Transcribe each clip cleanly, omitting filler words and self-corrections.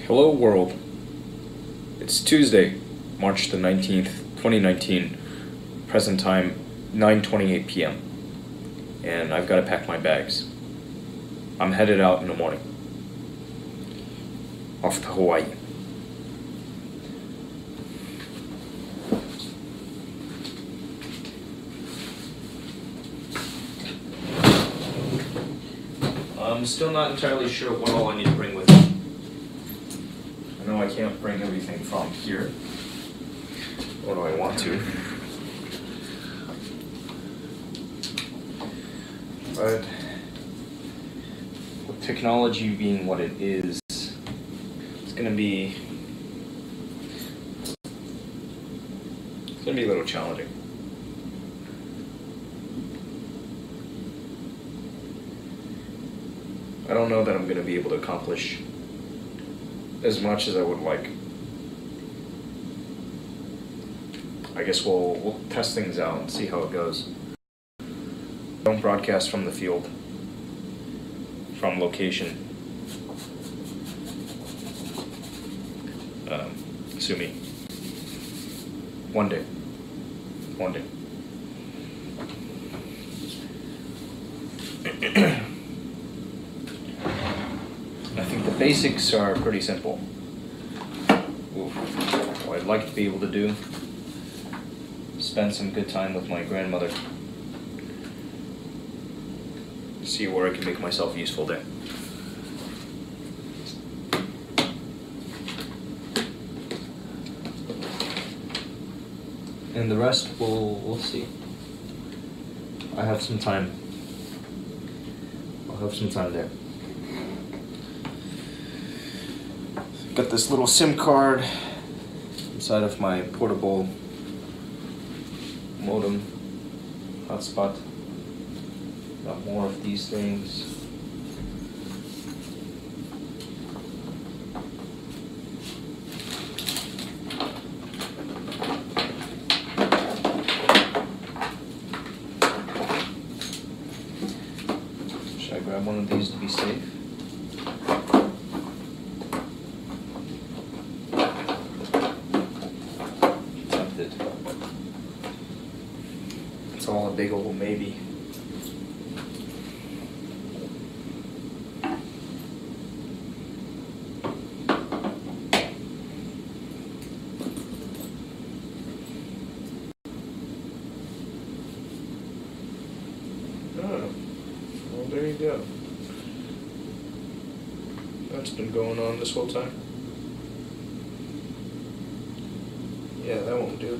Hello world. It's Tuesday, March the 19th, 2019, present time 9:28 p.m. and I've got to pack my bags. I'm headed out in the morning. Off to Hawaii. I'm still not entirely sure what all I need to bring with me. I know I can't bring everything from here. Or do I want to? But with technology being what it is, it's gonna be a little challenging. I don't know that I'm going to be able to accomplish as much as I would like. I guess we'll test things out and see how it goes. Don't broadcast from the field, from location. Sue me. One day. I think the basics are pretty simple. What I'd like to be able to do, spend some good time with my grandmother. See where I can make myself useful there. And the rest, we'll see. I have some time. I'll have some time there. Got this little SIM card inside of my portable modem hotspot. Got more of these things. Should I grab one of these to be safe? It's all a big old maybe. Oh, well, there you go. That's been going on this whole time. Yeah, that won't do.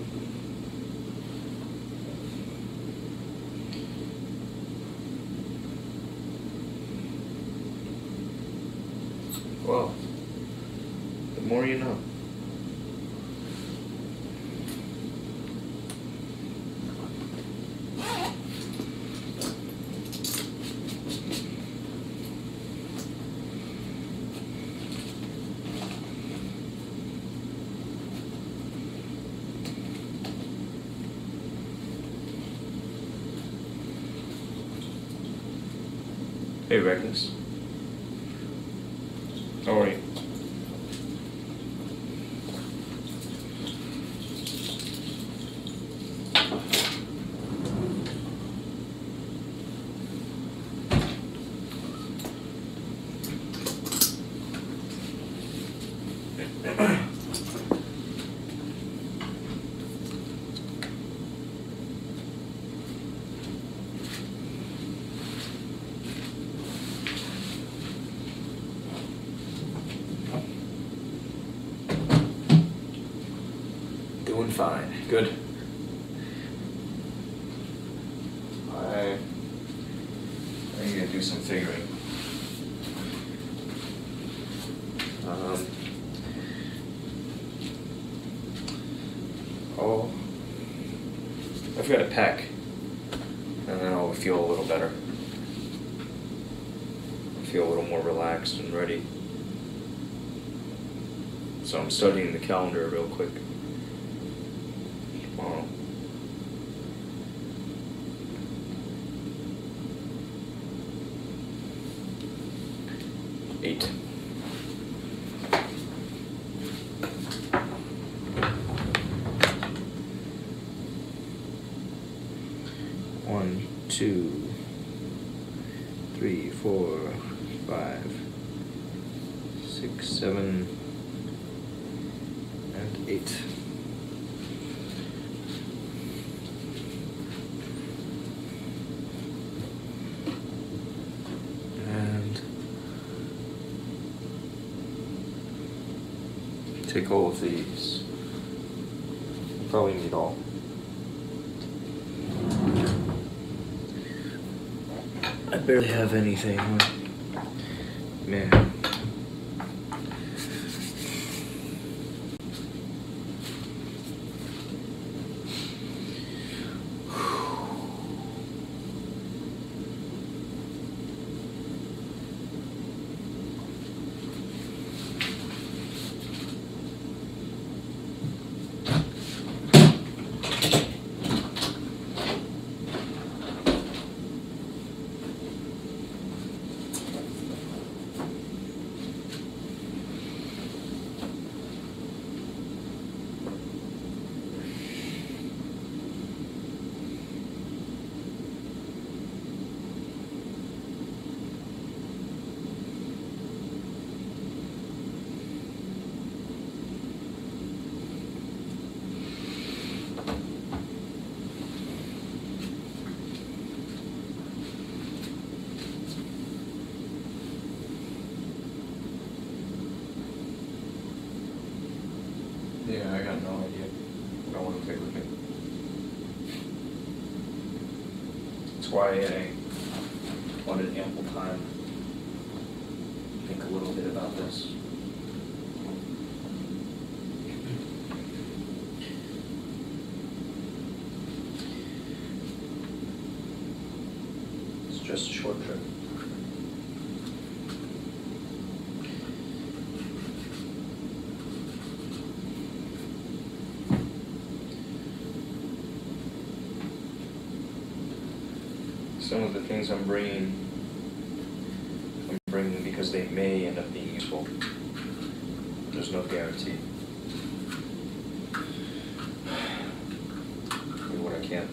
Well, the more you know. Hey, Reckless. How are you? Doing fine. Good. I need to do some figuring. I've got to pack, and then I'll feel a little better. I'll feel a little more relaxed and ready. So I'm studying the calendar real quick. Tomorrow. 8. 1, 2, 3, 4, 5, 6, 7, and 8. And take all of these. You probably need all. I barely have anything. Man. Yeah, I got no idea what I want to take with me. That's why I wanted ample time to think a little bit about this. It's just a short trip. Some of the things I'm bringing because they may end up being useful. There's no guarantee. Do what I can.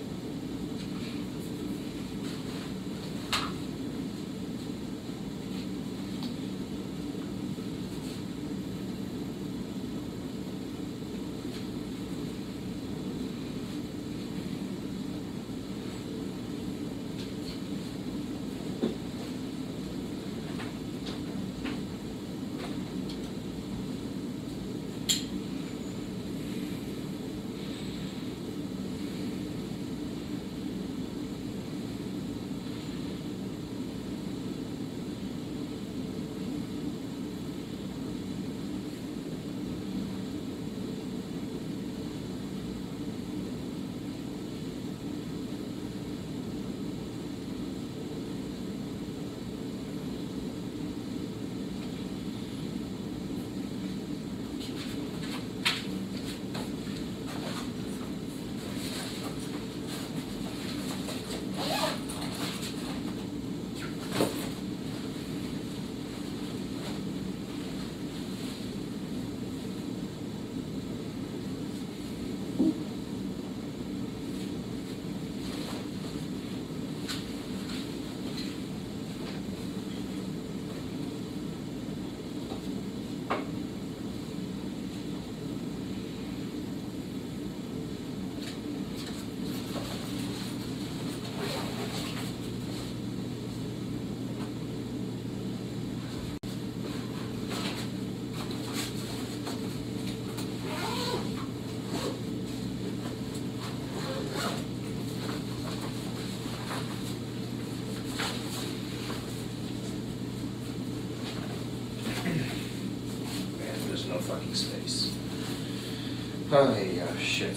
No fucking space. Oh, yeah, shit.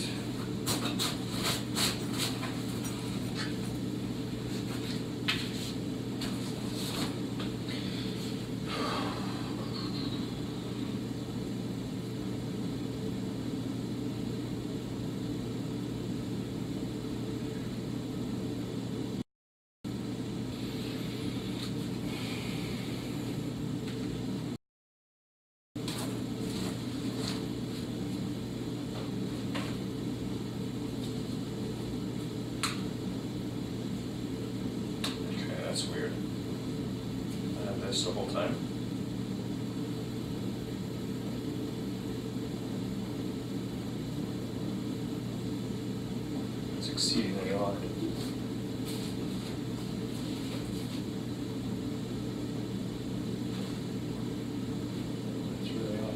That's weird. I have this the whole time. It's exceedingly odd. It's really odd.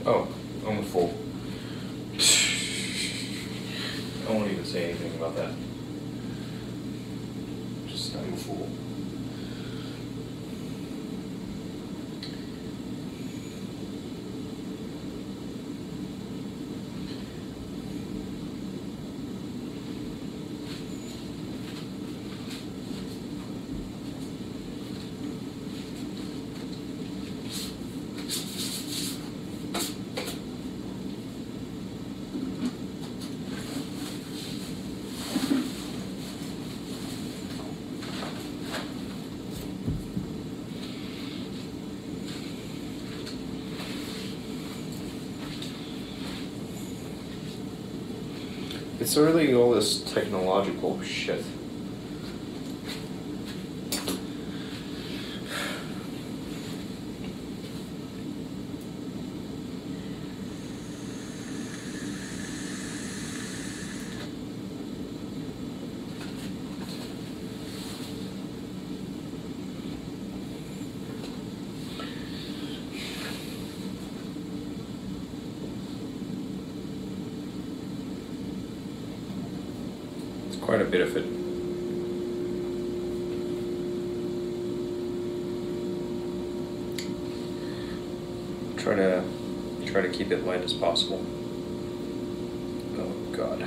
Oh, I'm a fool. I won't even say anything about that. Just, I'm a fool. It's really all this technological shit. Quite a bit of it. Try to keep it light as possible. Oh God.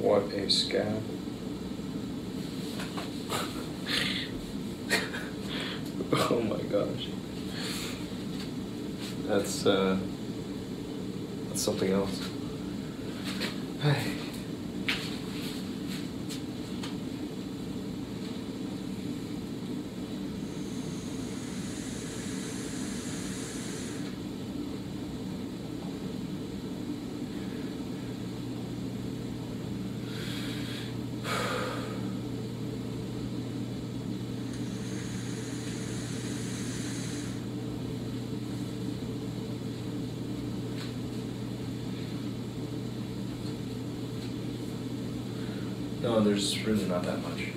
What a scam. Oh my gosh. That's something else. there's really not that much.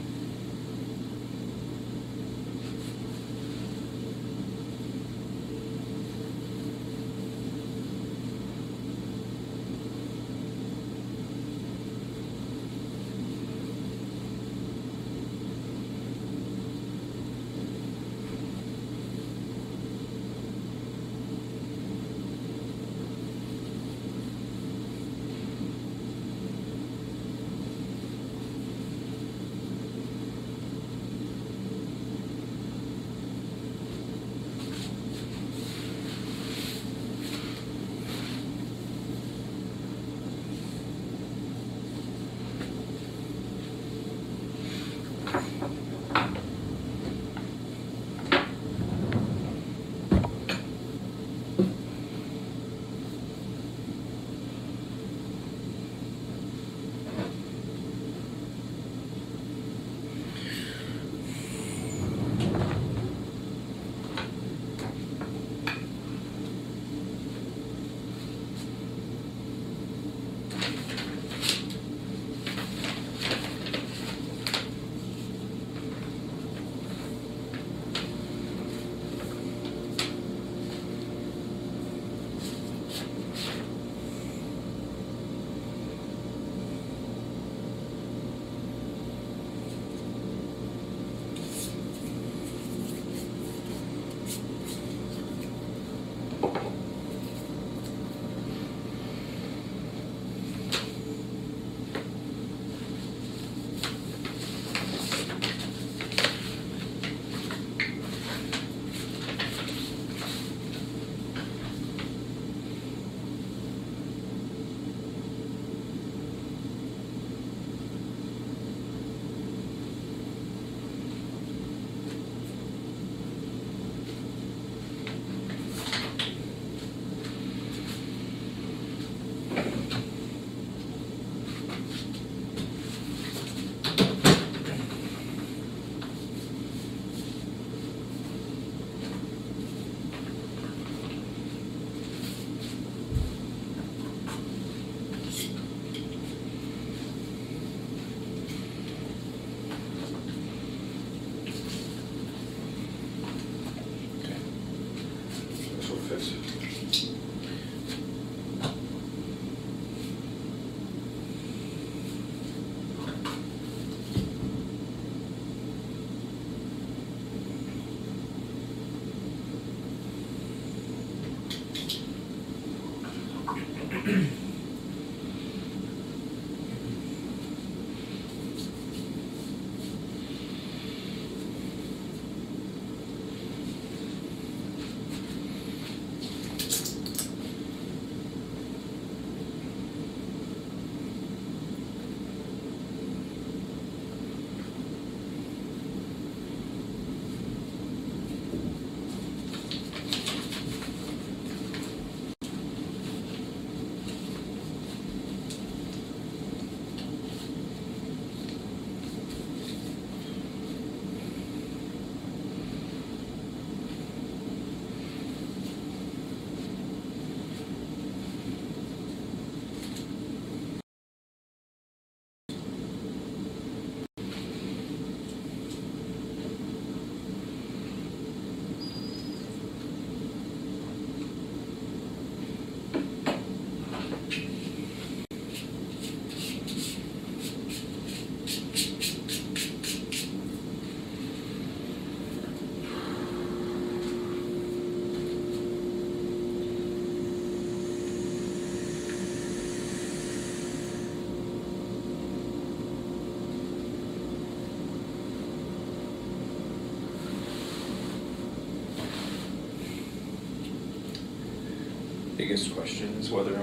Biggest question is whether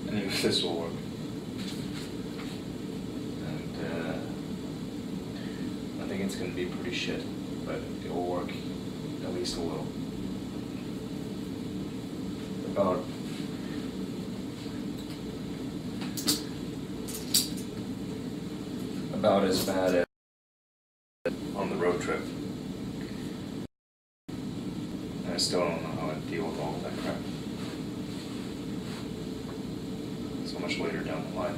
any of this will work. And I think it's going to be pretty shit, but it will work at least a little. About as bad as on the road trip. And I still don't know how to deal with all of that crap. So much later down the line.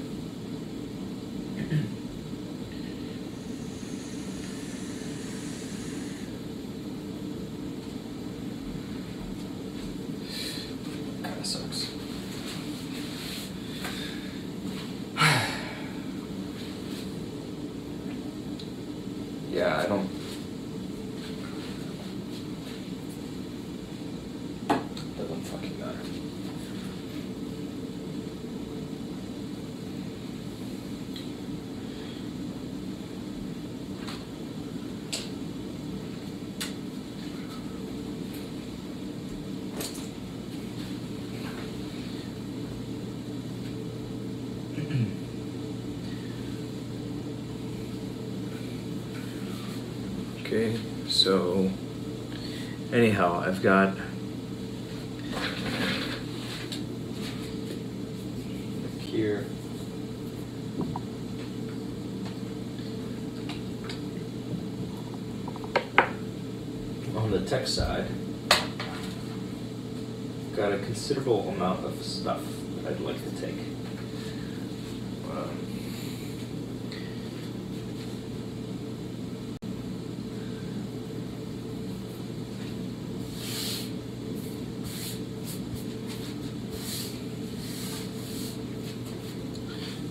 Yeah, I don't... Doesn't fucking matter. Okay, so anyhow, I've got here on the tech side, got a considerable amount of stuff that I'd like to take.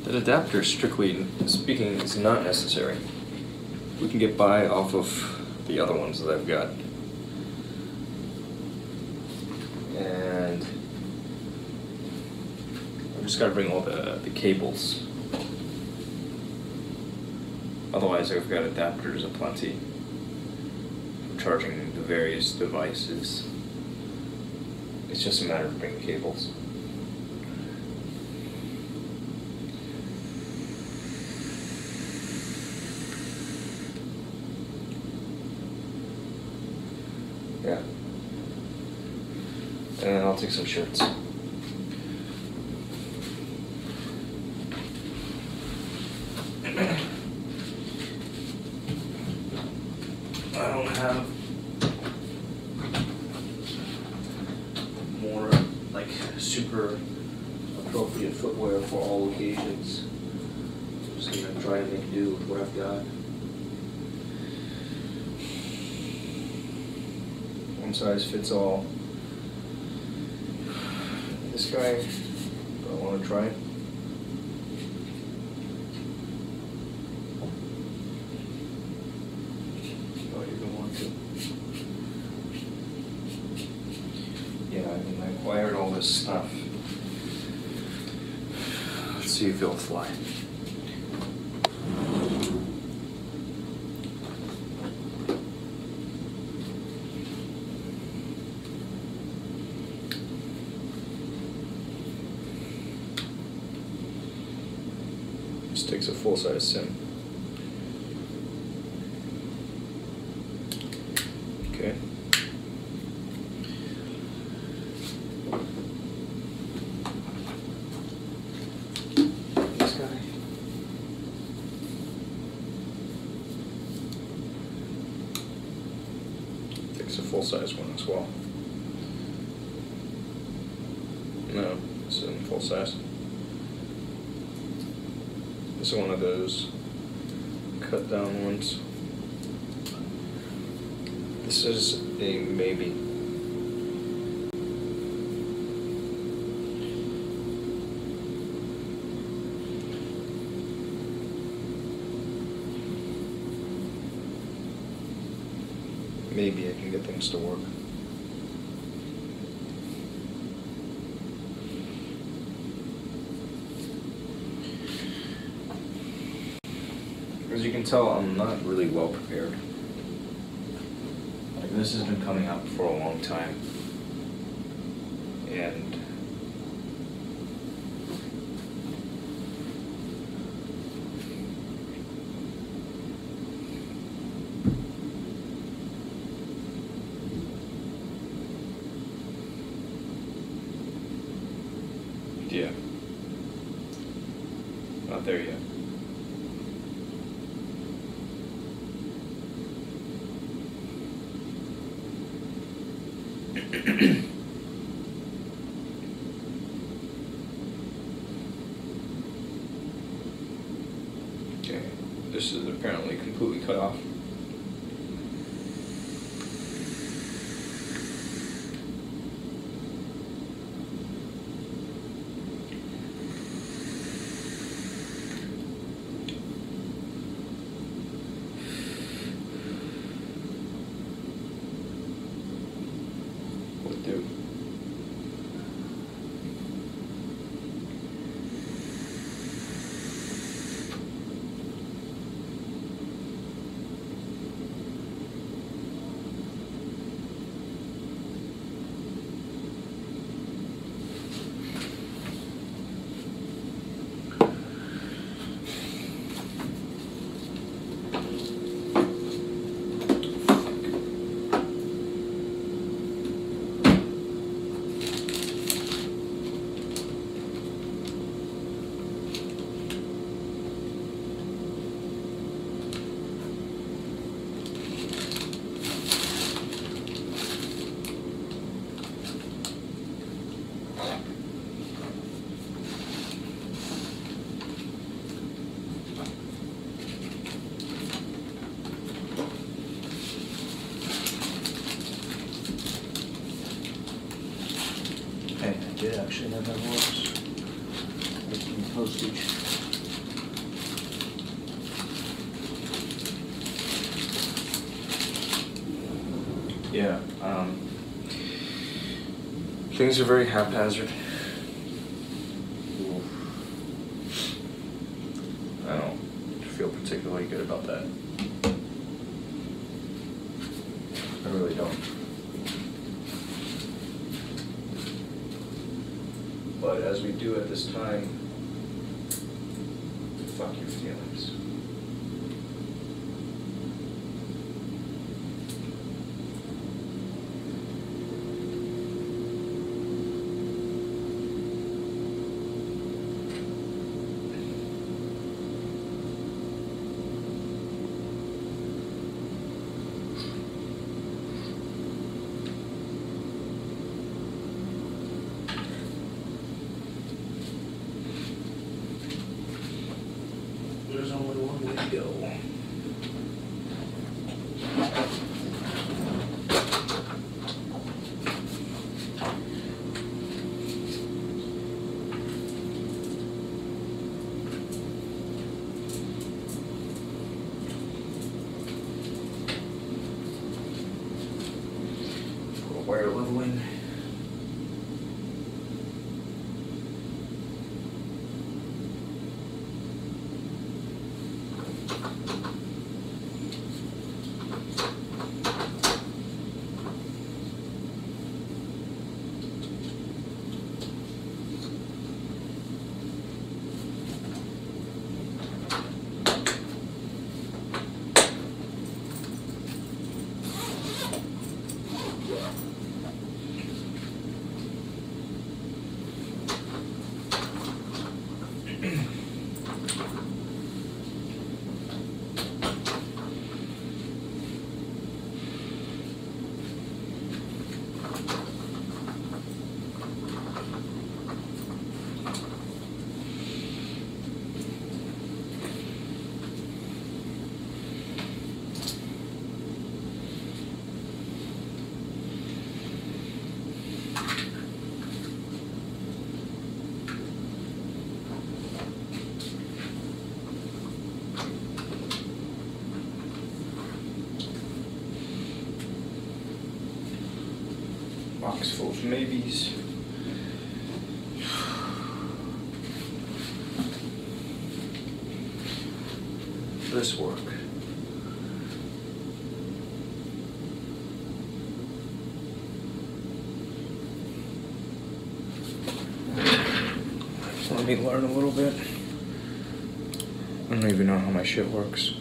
That adapter, strictly speaking, is not necessary. We can get by off of the other ones that I've got. And I've just got to bring all the cables. Otherwise, I've got adapters aplenty for charging the various devices. It's just a matter of bringing cables. Yeah. And then I'll take some shirts. I don't have more like super appropriate footwear for all occasions. I'm just gonna try and make do with what I've got. One size fits all. This guy, do I want to try it? Oh, you don't want to? Yeah, I mean, I acquired all this stuff. Let's see if it'll fly. Takes a full-size sim. Okay. This guy. Takes a full-size one as well. No, this isn't full-size. This is one of those cut down ones. This is a maybe. Maybe I can get things to work. As you can tell, I'm not really well prepared. Like, this has been coming up for a long time. And yeah, not there yet. Okay, this is apparently completely cut off. do. Hey, I did actually have that was. Making postage. Yeah, things are very haphazard. I don't feel particularly good about that. I really don't. But as we do at this time, fuck your feelings. There's only one way to go. Wire leveling. Box full of maybes. This work. Let me learn a little bit. I don't even know how my shit works.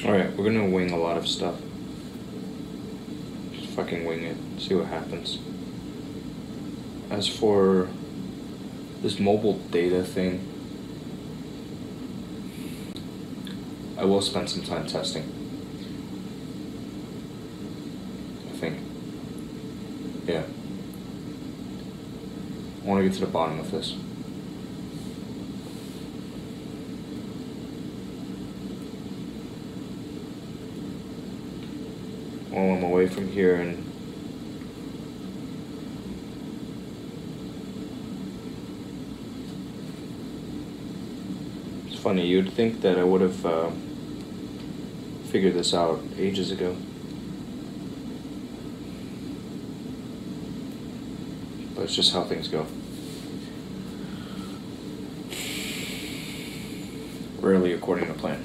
Alright, we're gonna wing a lot of stuff. Just fucking wing it, see what happens. As for this mobile data thing, I will spend some time testing. I think. Yeah. I want to get to the bottom of this. While I'm away from here, and it's funny, you'd think that I would have figured this out ages ago. But it's just how things go. Rarely according to plan.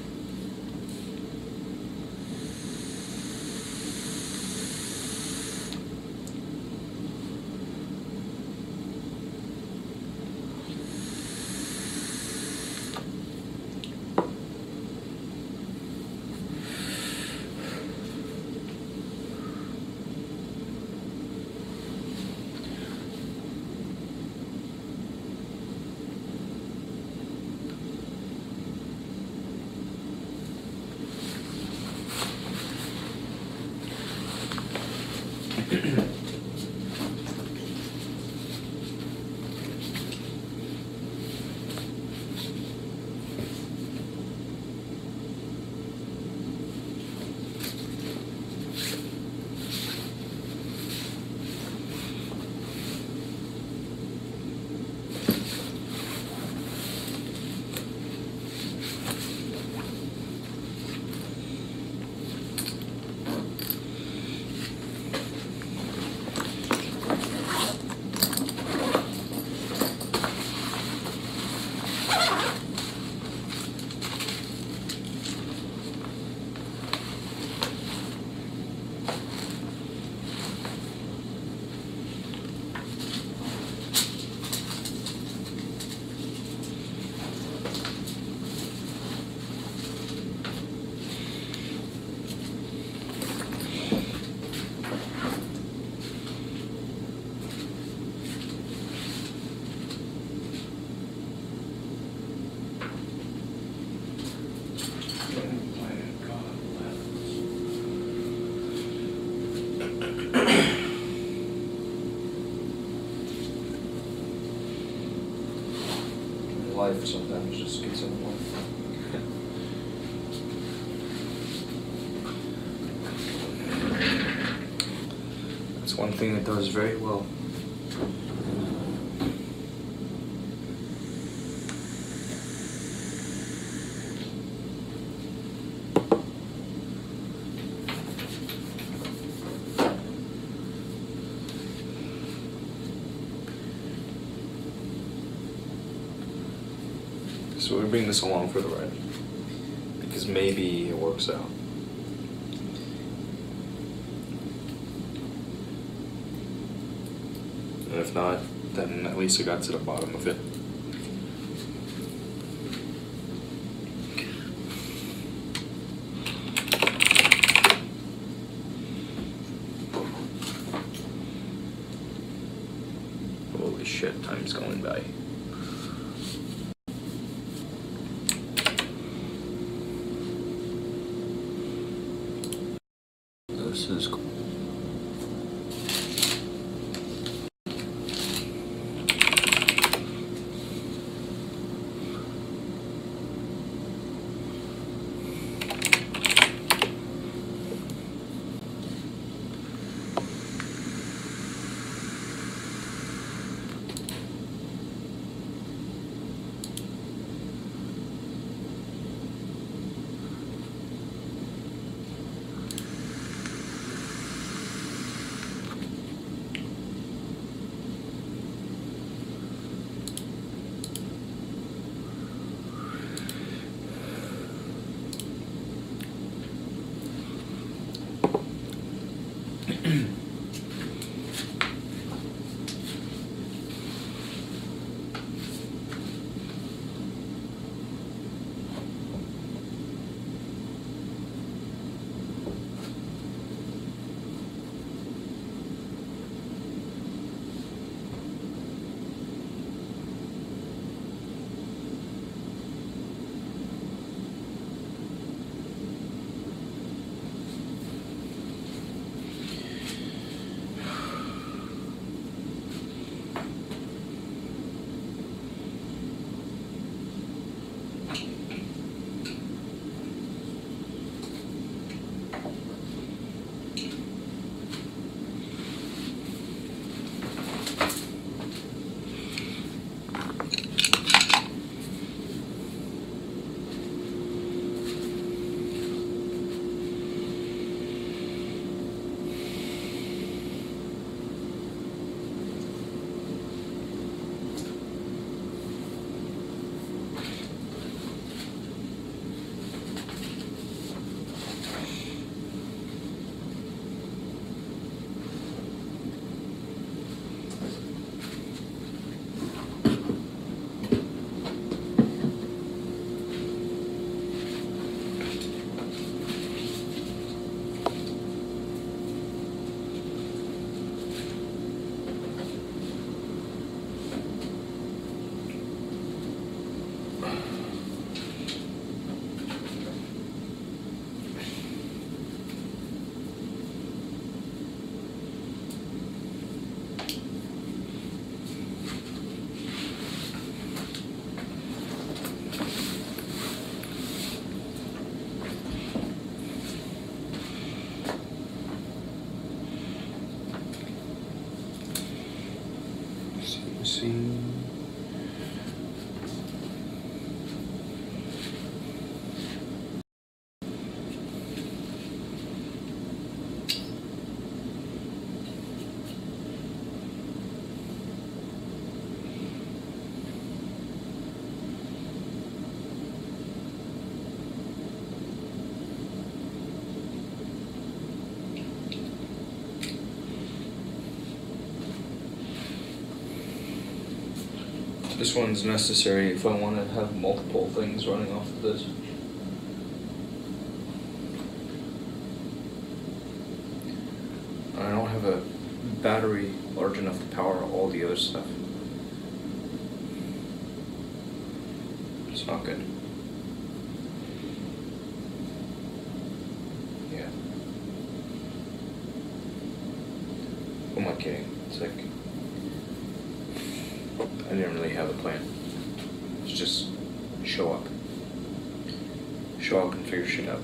Life sometimes just gets in the way. That's one thing it does very well. So we bring this along for the ride, because maybe it works out. And if not, then at least I got to the bottom of it. Holy shit, time's going by. This is cool. see. This one's necessary if I want to have multiple things running off of this. I don't have a battery large enough to power all the other stuff. It's not good. Yeah. Who am I kidding? It's like, I didn't really have a plan. It's just show up. Show up and figure shit out.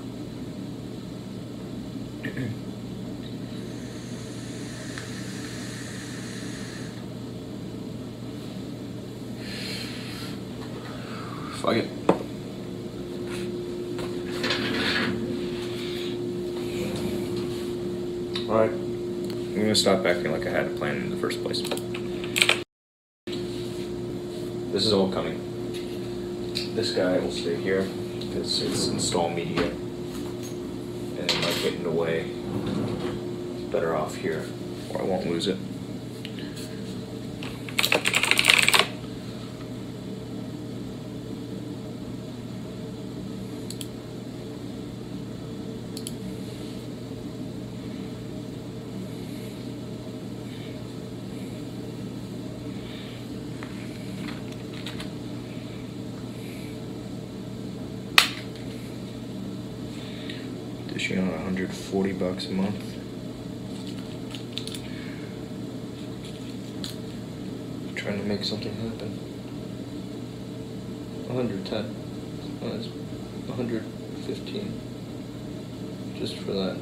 Fuck it. Alright. I'm gonna stop acting like I had a plan in the first place. This is all coming. This guy will stay here because it's install media and it might get in the way. It's better off here or I won't lose it. Dishing out $140 a month. Trying to make something happen. 110. That's 115. Just for that.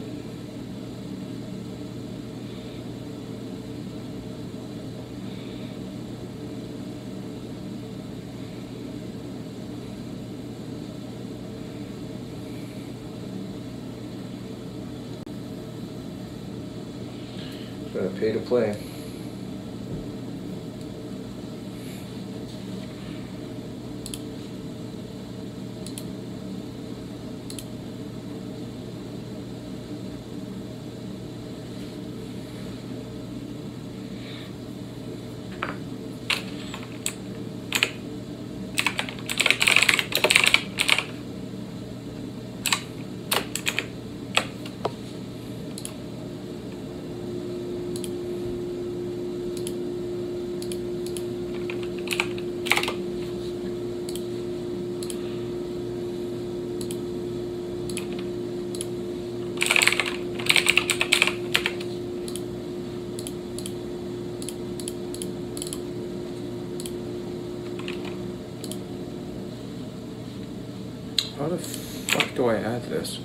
Gotta pay to play. How the fuck do I add this?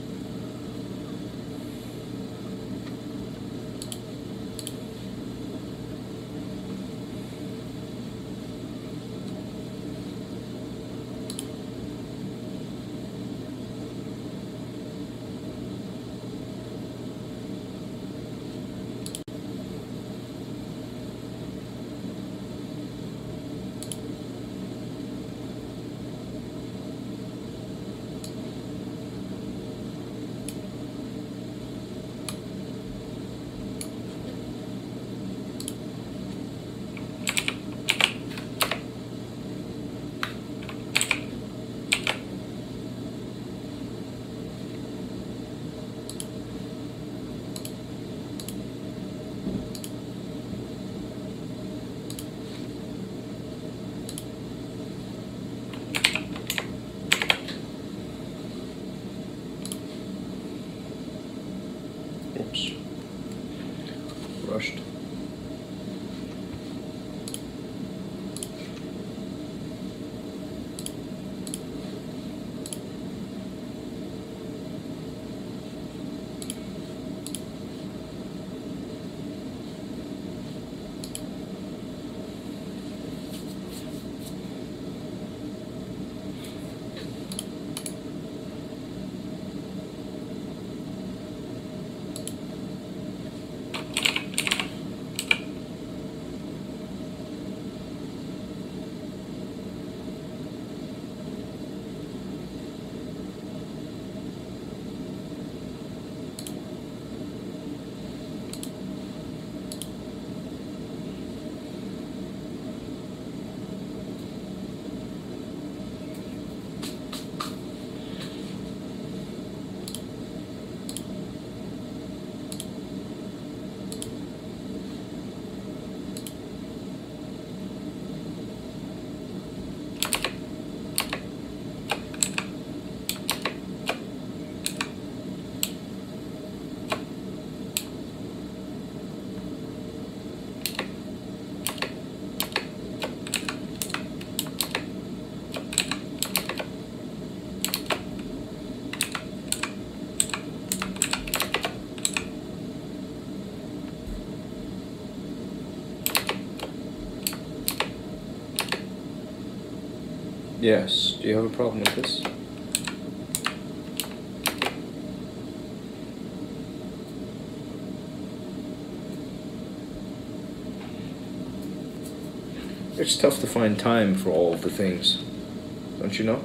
Yes. Do you have a problem with this? It's tough to find time for all of the things, don't you know?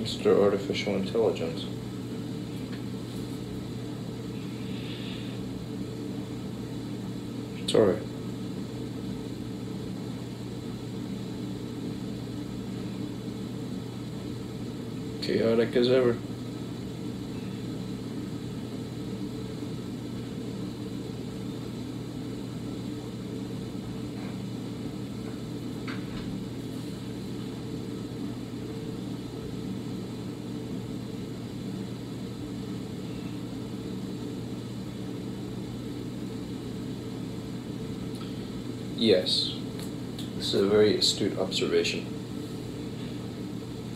Mr. Artificial Intelligence. It's alright. Chaotic as ever. Yes, this is a very astute observation.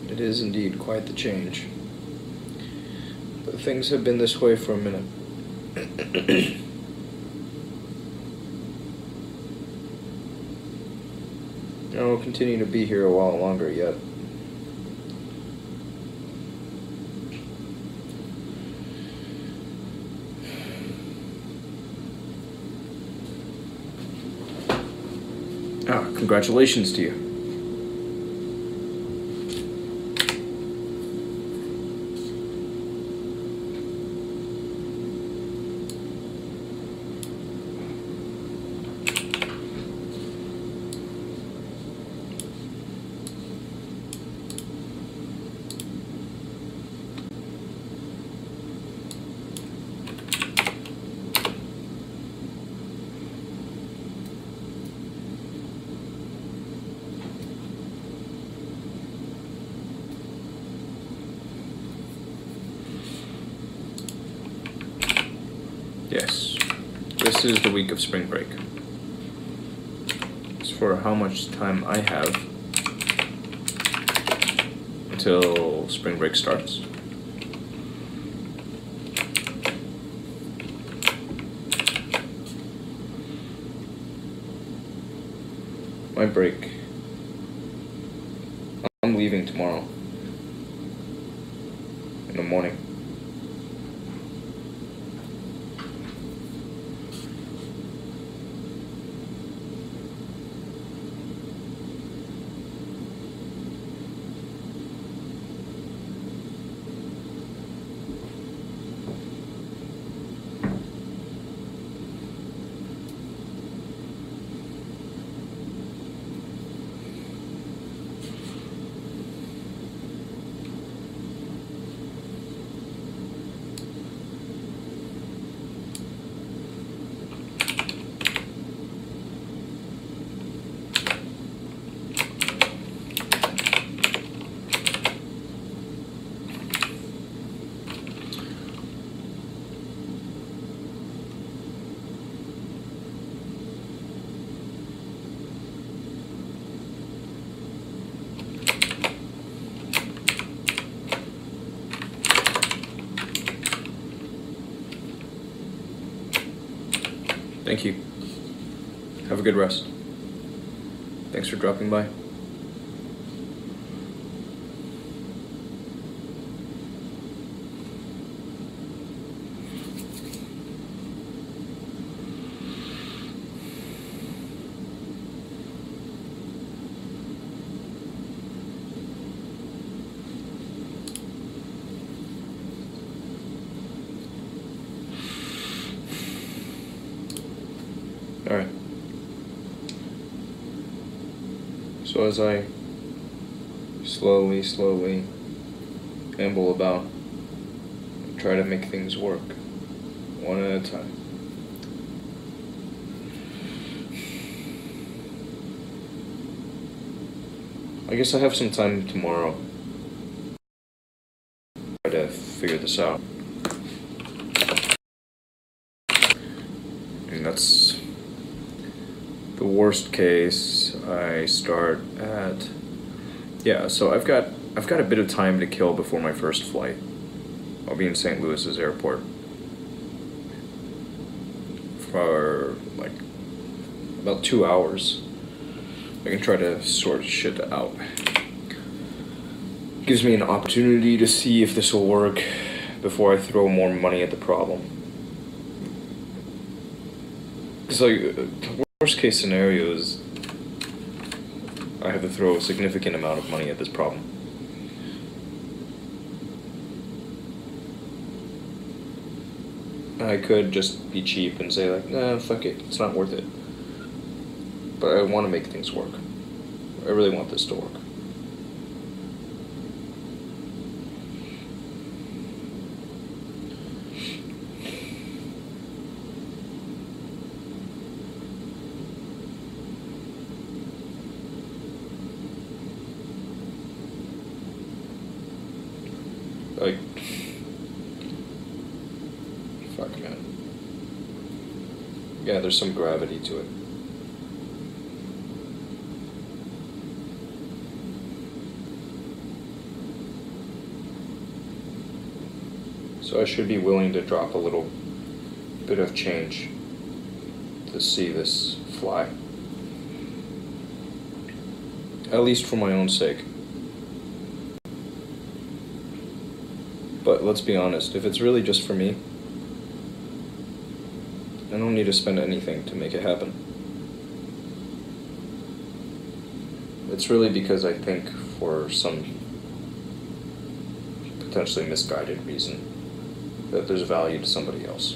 It is indeed quite the change. But things have been this way for a minute. And will continue to be here a while longer yet. Ah, congratulations to you. Yes, this is the week of spring break. As for how much time I have until spring break starts, my break, I'm leaving tomorrow in the morning. Thank you. Have a good rest. Thanks for dropping by. All right. So as I slowly amble about, try to make things work, one at a time. I guess I have some time tomorrow to try to figure this out. And that's the worst case. I start at, yeah, so I've got a bit of time to kill before my first flight. I'll be in St. Louis's airport for like about 2 hours. I can try to sort shit out. Gives me an opportunity to see if this will work before I throw more money at the problem. Because like, the worst case scenario is I have to throw a significant amount of money at this problem. I could just be cheap and say like, nah, fuck it, it's not worth it. But I want to make things work. I really want this to work. Like, fuck, man. Yeah, there's some gravity to it. So I should be willing to drop a little bit of change to see this fly. At least for my own sake. But let's be honest, if it's really just for me, I don't need to spend anything to make it happen. It's really because I think for some potentially misguided reason that there's value to somebody else.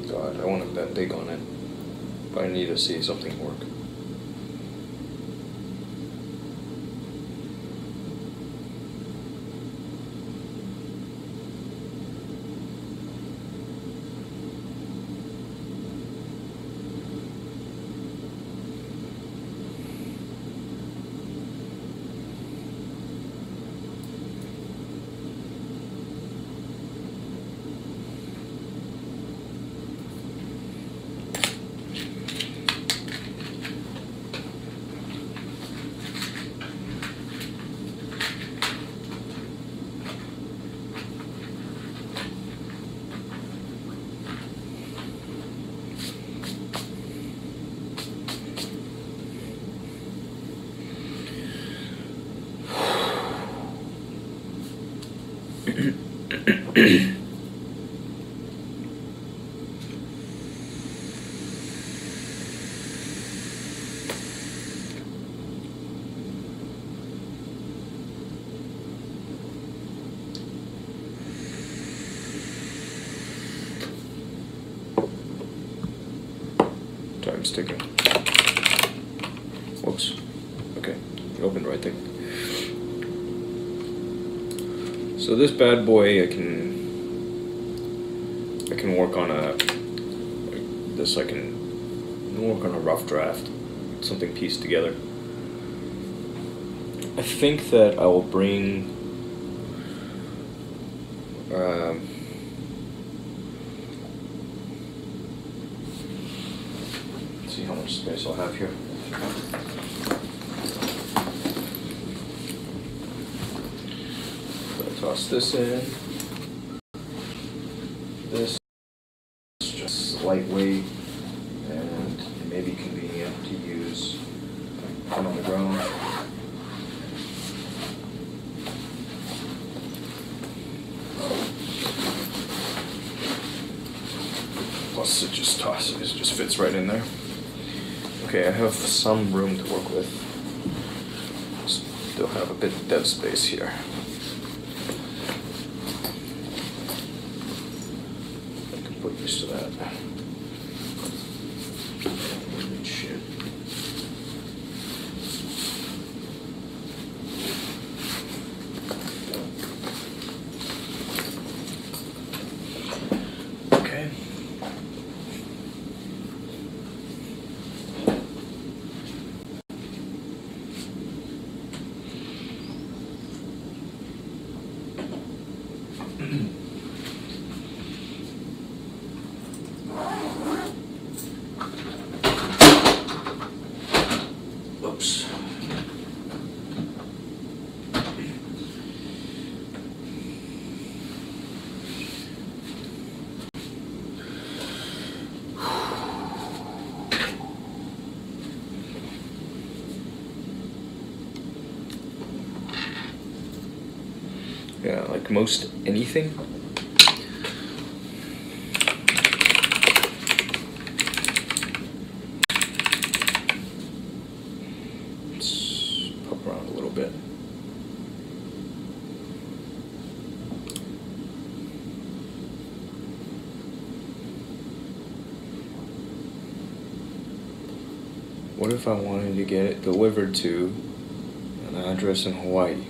God, I want to bet big on it, but I need to see something work. Time's ticking. Whoops. Okay, it opened right there. So this bad boy, I can work on I can work on a rough draft, something pieced together. I think that I will bring let's see how much space I'll have here. Toss this in. This is just lightweight and maybe convenient to use on the ground. Plus it just fits right in there. Okay, I have some room to work with. Still have a bit of dead space here. I can put used to that. Good shit. Okay. Oops. Yeah, like most anything. Let's pop around a little bit. What if I wanted to get it delivered to an address in Hawaii?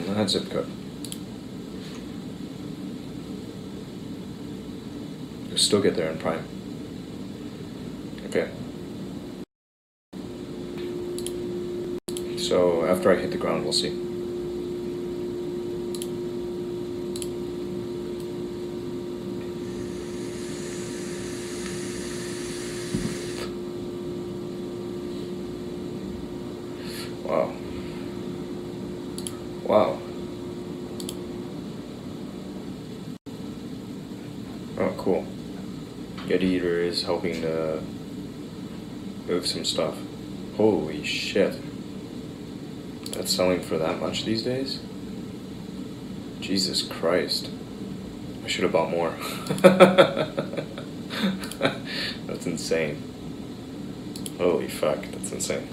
That zip code. You'll still get there in prime. Okay. So after I hit the ground, we'll see. Wow. Wow. Oh, cool. Get Eater is helping to move some stuff. Holy shit. That's selling for that much these days? Jesus Christ. I should have bought more. That's insane. Holy fuck, that's insane.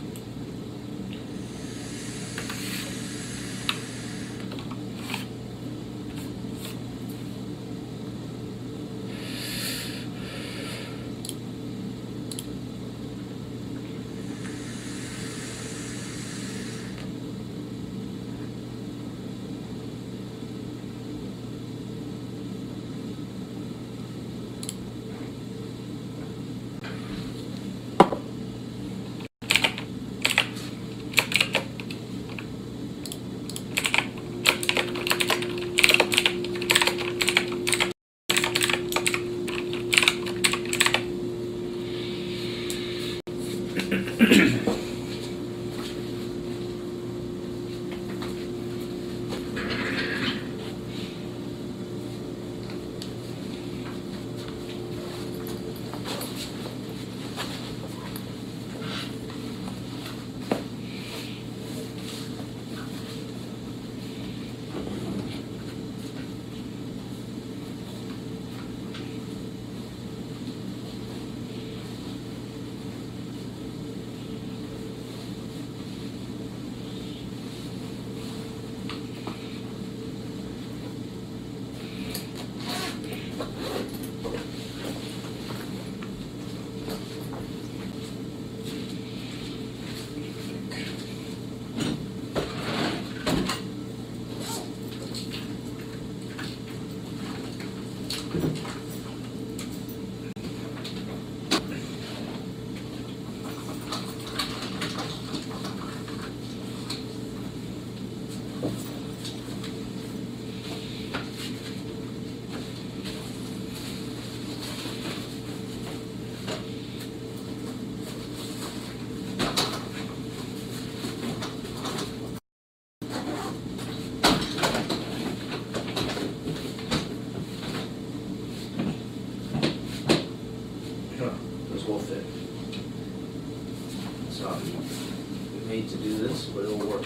made to do this, but it'll work.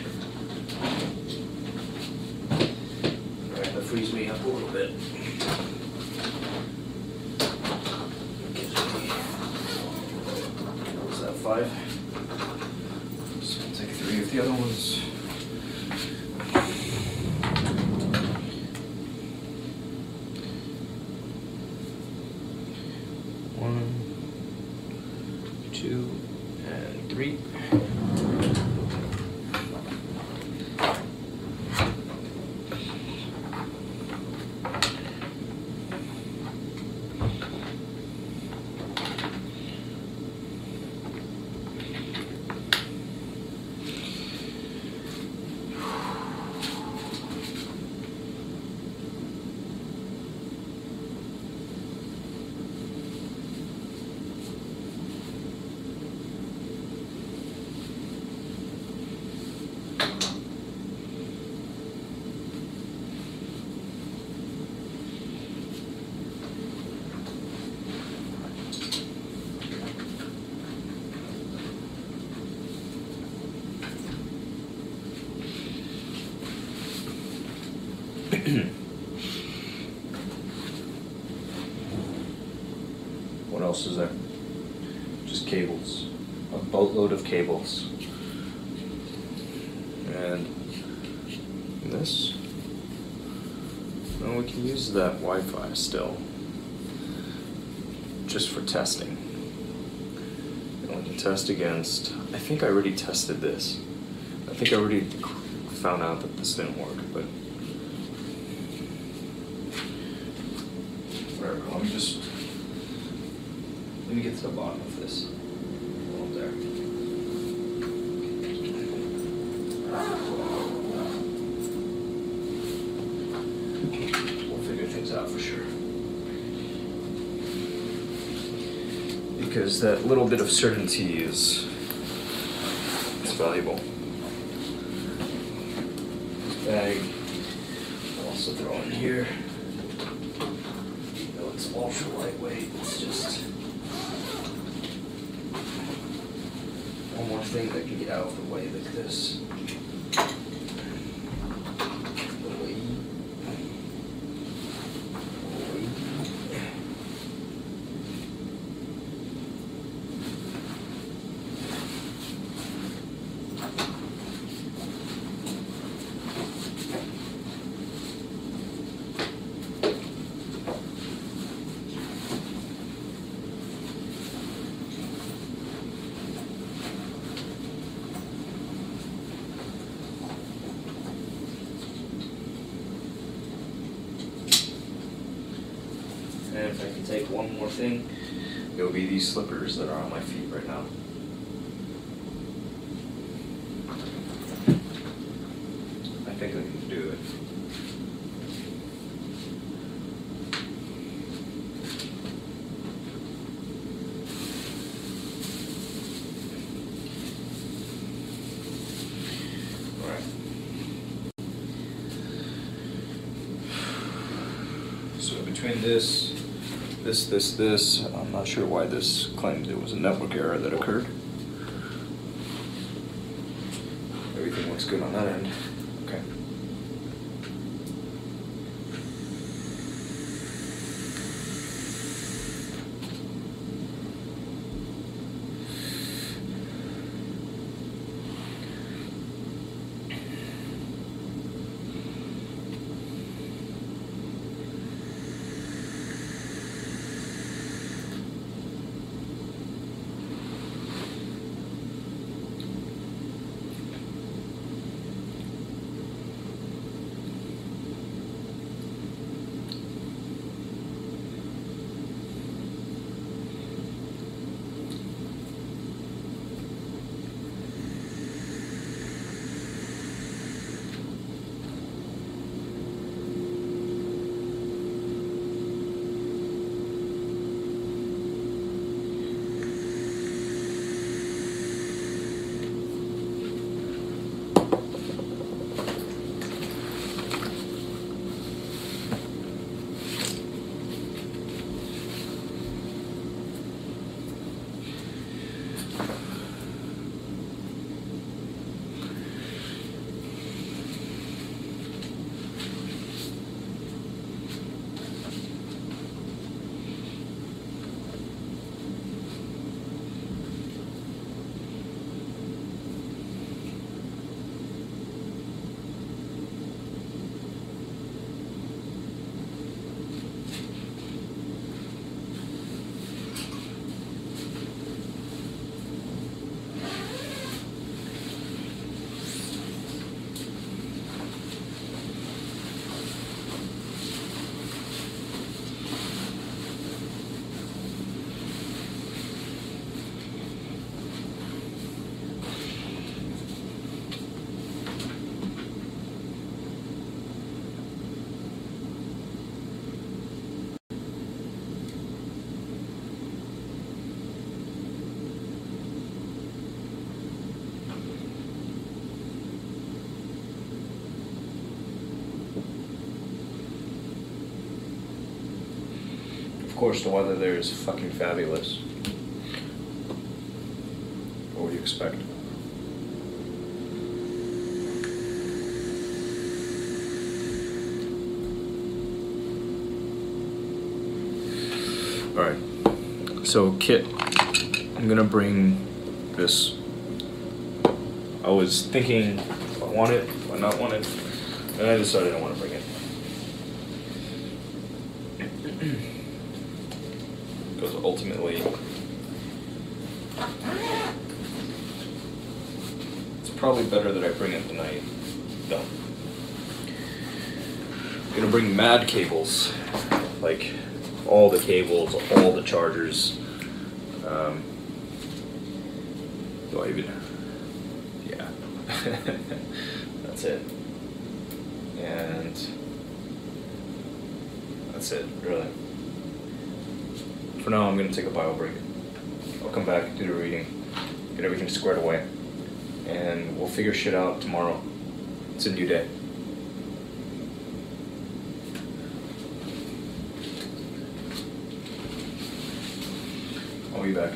Alright, that frees me up a little bit. Gives me, what's that, 5? So I'll take 3 of the other ones. One, 2, and 3. What else is there? Just cables. A boatload of cables. And this. Well, we can use that Wi-Fi still. Just for testing. And we can test against. I think I already tested this. I think I already found out that this didn't work, but whatever. Let me get to the bottom of this. Hold there. We'll figure things out for sure. Because that little bit of certainty is valuable. This bag I'll also throw in here. You know, it's ultra lightweight. It's just one more thing that can get out of the way like this. And if I can take one more thing, it will be these slippers that are on my feet right now. I think I can do it. Alright. So between this, I'm not sure why this claims it was a network error that occurred. Everything looks good on that end. Okay. course, the weather there is fucking fabulous. What would you expect? Alright, so kit, I'm gonna bring this. I was thinking if I want it, if I not want it, and I decided I want to bring it. Because ultimately, it's probably better that I bring it than I don't. I'm gonna bring mad cables, like all the cables, all the chargers. Do I even? Yeah, that's it. And that's it, really. For now, I'm gonna take a bio break. I'll come back, do the reading, get everything squared away, and we'll figure shit out tomorrow. It's a new day. I'll be back.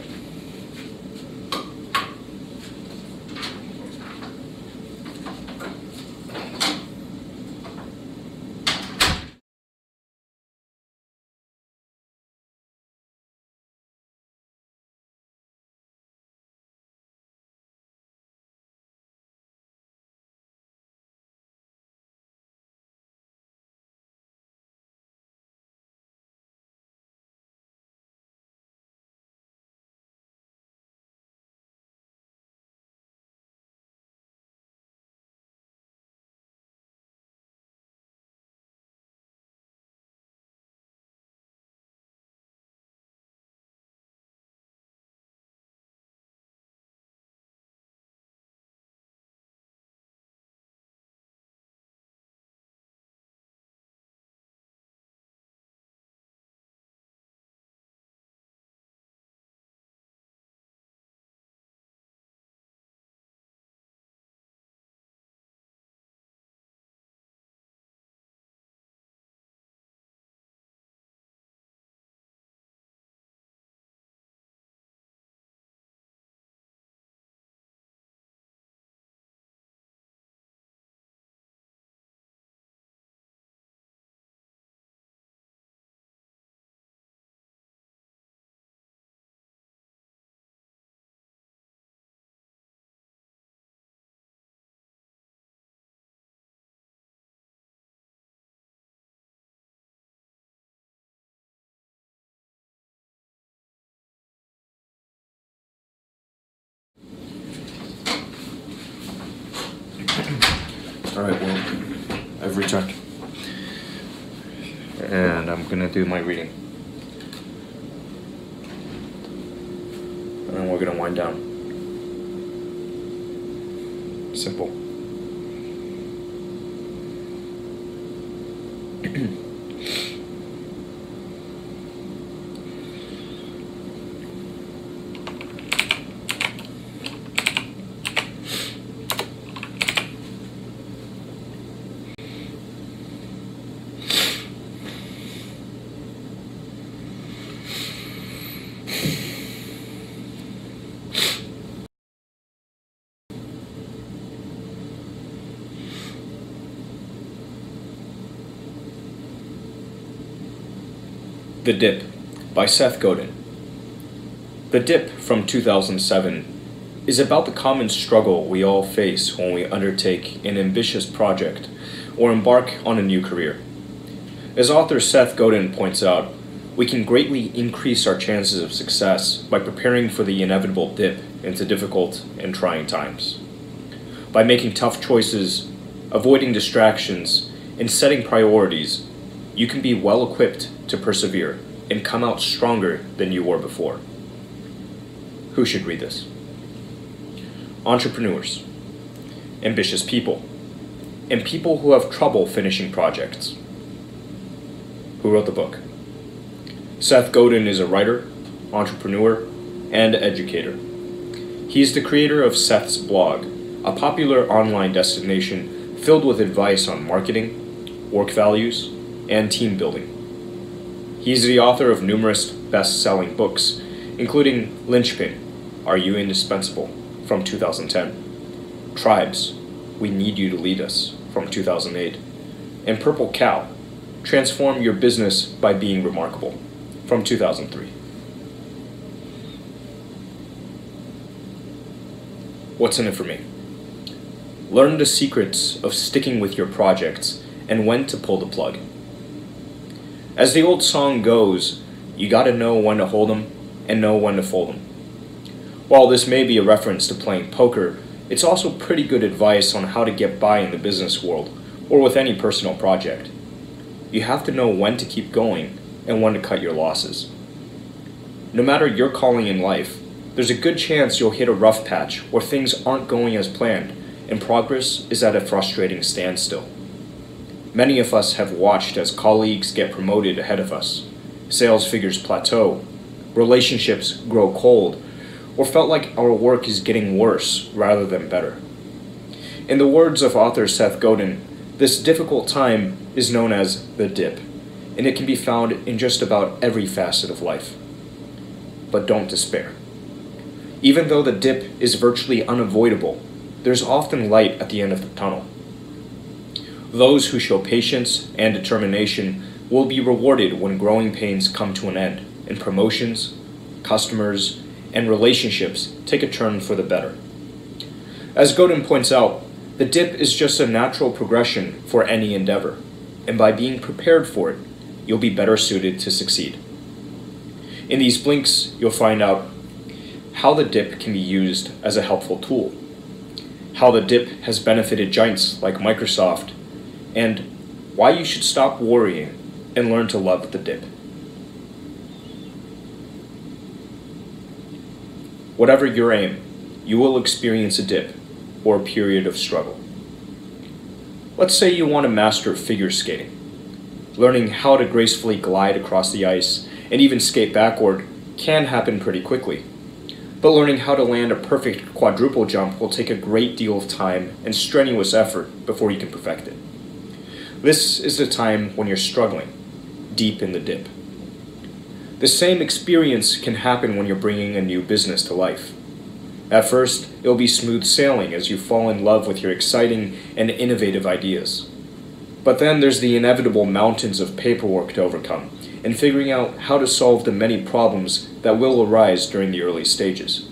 Alright, well, I've returned. And I'm gonna do my reading. And then we're gonna wind down. Simple. The Dip by Seth Godin. The Dip from 2007 is about the common struggle we all face when we undertake an ambitious project or embark on a new career. As author Seth Godin points out, we can greatly increase our chances of success by preparing for the inevitable dip into difficult and trying times. By making tough choices, avoiding distractions, and setting priorities, you can be well equipped to persevere and come out stronger than you were before. Who should read this? Entrepreneurs, ambitious people, and people who have trouble finishing projects. Who wrote the book? Seth Godin is a writer, entrepreneur, and educator. He is the creator of Seth's blog, a popular online destination filled with advice on marketing, work values, and team building. He's the author of numerous best-selling books, including Linchpin, Are You Indispensable? From 2010, Tribes, We Need You to Lead Us? From 2008, and Purple Cow, Transform Your Business by Being Remarkable, from 2003. What's in it for me? Learn the secrets of sticking with your projects and when to pull the plug. As the old song goes, you gotta know when to hold 'em and know when to fold 'em. While this may be a reference to playing poker, it's also pretty good advice on how to get by in the business world or with any personal project. You have to know when to keep going and when to cut your losses. No matter your calling in life, there's a good chance you'll hit a rough patch where things aren't going as planned and progress is at a frustrating standstill. Many of us have watched as colleagues get promoted ahead of us, sales figures plateau, relationships grow cold, or felt like our work is getting worse rather than better. In the words of author Seth Godin, this difficult time is known as the dip, and it can be found in just about every facet of life. But don't despair. Even though the dip is virtually unavoidable, there's often light at the end of the tunnel. Those who show patience and determination will be rewarded when growing pains come to an end and promotions, customers, and relationships take a turn for the better. As Godin points out, the dip is just a natural progression for any endeavor, and by being prepared for it, you'll be better suited to succeed. In these blinks, you'll find out how the dip can be used as a helpful tool, how the dip has benefited giants like Microsoft, and why you should stop worrying and learn to love the dip. Whatever your aim, you will experience a dip or a period of struggle. Let's say you want to master figure skating. Learning how to gracefully glide across the ice and even skate backward can happen pretty quickly. But learning how to land a perfect quadruple jump will take a great deal of time and strenuous effort before you can perfect it. This is the time when you're struggling, deep in the dip. The same experience can happen when you're bringing a new business to life. At first, it'll be smooth sailing as you fall in love with your exciting and innovative ideas. But then there's the inevitable mountains of paperwork to overcome and figuring out how to solve the many problems that will arise during the early stages.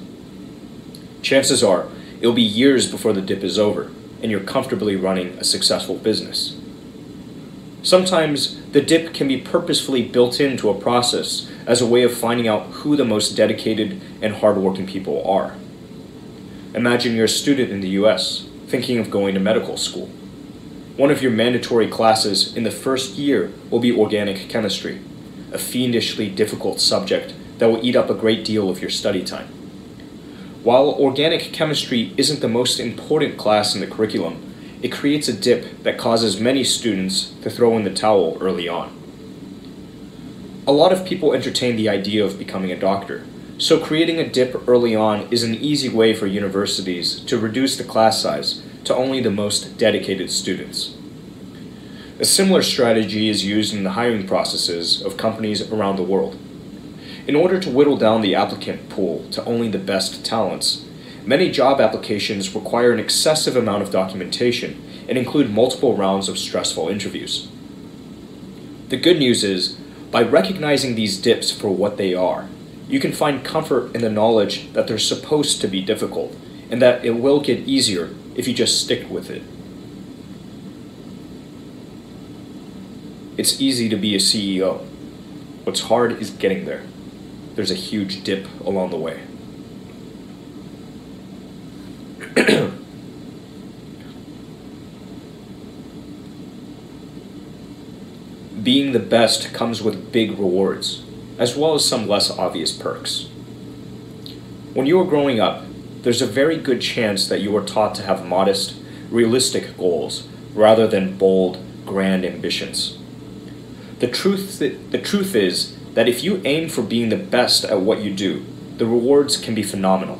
Chances are, it'll be years before the dip is over and you're comfortably running a successful business. Sometimes the dip can be purposefully built into a process as a way of finding out who the most dedicated and hardworking people are. Imagine you're a student in the US, thinking of going to medical school. One of your mandatory classes in the first year will be organic chemistry, a fiendishly difficult subject that will eat up a great deal of your study time. While organic chemistry isn't the most important class in the curriculum, it creates a dip that causes many students to throw in the towel early on. A lot of people entertain the idea of becoming a doctor, so creating a dip early on is an easy way for universities to reduce the class size to only the most dedicated students. A similar strategy is used in the hiring processes of companies around the world. In order to whittle down the applicant pool to only the best talents, many job applications require an excessive amount of documentation and include multiple rounds of stressful interviews. The good news is, by recognizing these dips for what they are, you can find comfort in the knowledge that they're supposed to be difficult and that it will get easier if you just stick with it. It's easy to be a CEO. What's hard is getting there. There's a huge dip along the way. Being the best comes with big rewards, as well as some less obvious perks. When you are growing up, there's a very good chance that you are taught to have modest, realistic goals rather than bold, grand ambitions. The truth is that if you aim for being the best at what you do, the rewards can be phenomenal.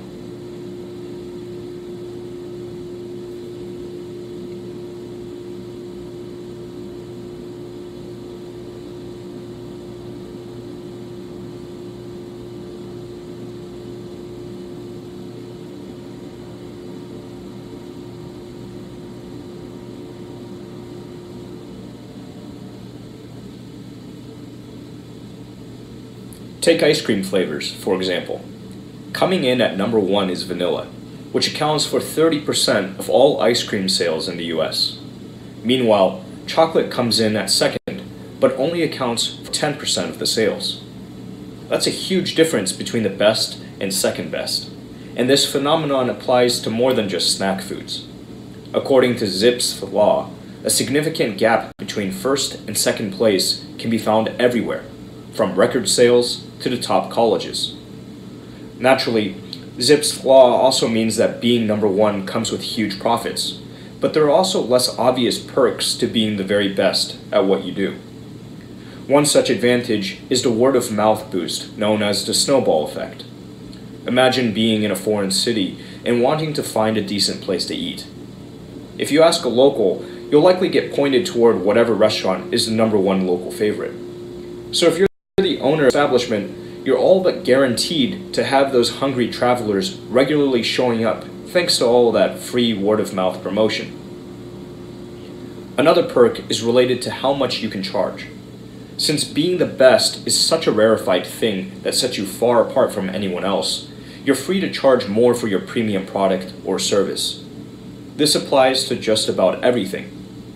Take ice cream flavors, for example. Coming in at number 1 is vanilla, which accounts for 30% of all ice cream sales in the US. Meanwhile, chocolate comes in at second, but only accounts for 10% of the sales. That's a huge difference between the best and second best, and this phenomenon applies to more than just snack foods. According to Zipf's law, a significant gap between first and second place can be found everywhere, from record sales to the top colleges. Naturally, Zipf's law also means that being number 1 comes with huge profits, but there are also less obvious perks to being the very best at what you do. One such advantage is the word-of-mouth boost known as the snowball effect. Imagine being in a foreign city and wanting to find a decent place to eat. If you ask a local, you'll likely get pointed toward whatever restaurant is the number 1 local favorite. So if you're the owner of the establishment, you're all but guaranteed to have those hungry travelers regularly showing up thanks to all that free word-of-mouth promotion. Another perk is related to how much you can charge. Since being the best is such a rarefied thing that sets you far apart from anyone else, you're free to charge more for your premium product or service. This applies to just about everything,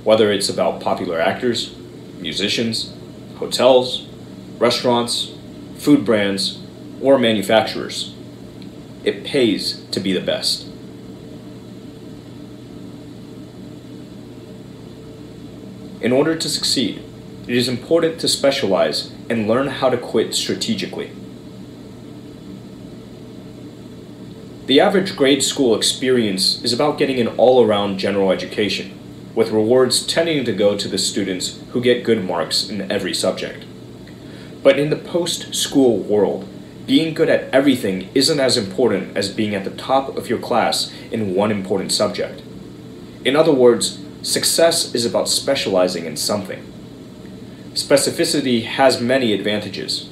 whether it's about popular actors, musicians, hotels, restaurants, food brands, or manufacturers. It pays to be the best. In order to succeed, it is important to specialize and learn how to quit strategically. The average grade school experience is about getting an all-around general education, with rewards tending to go to the students who get good marks in every subject. But in the post-school world, being good at everything isn't as important as being at the top of your class in one important subject. In other words, success is about specializing in something. Specificity has many advantages.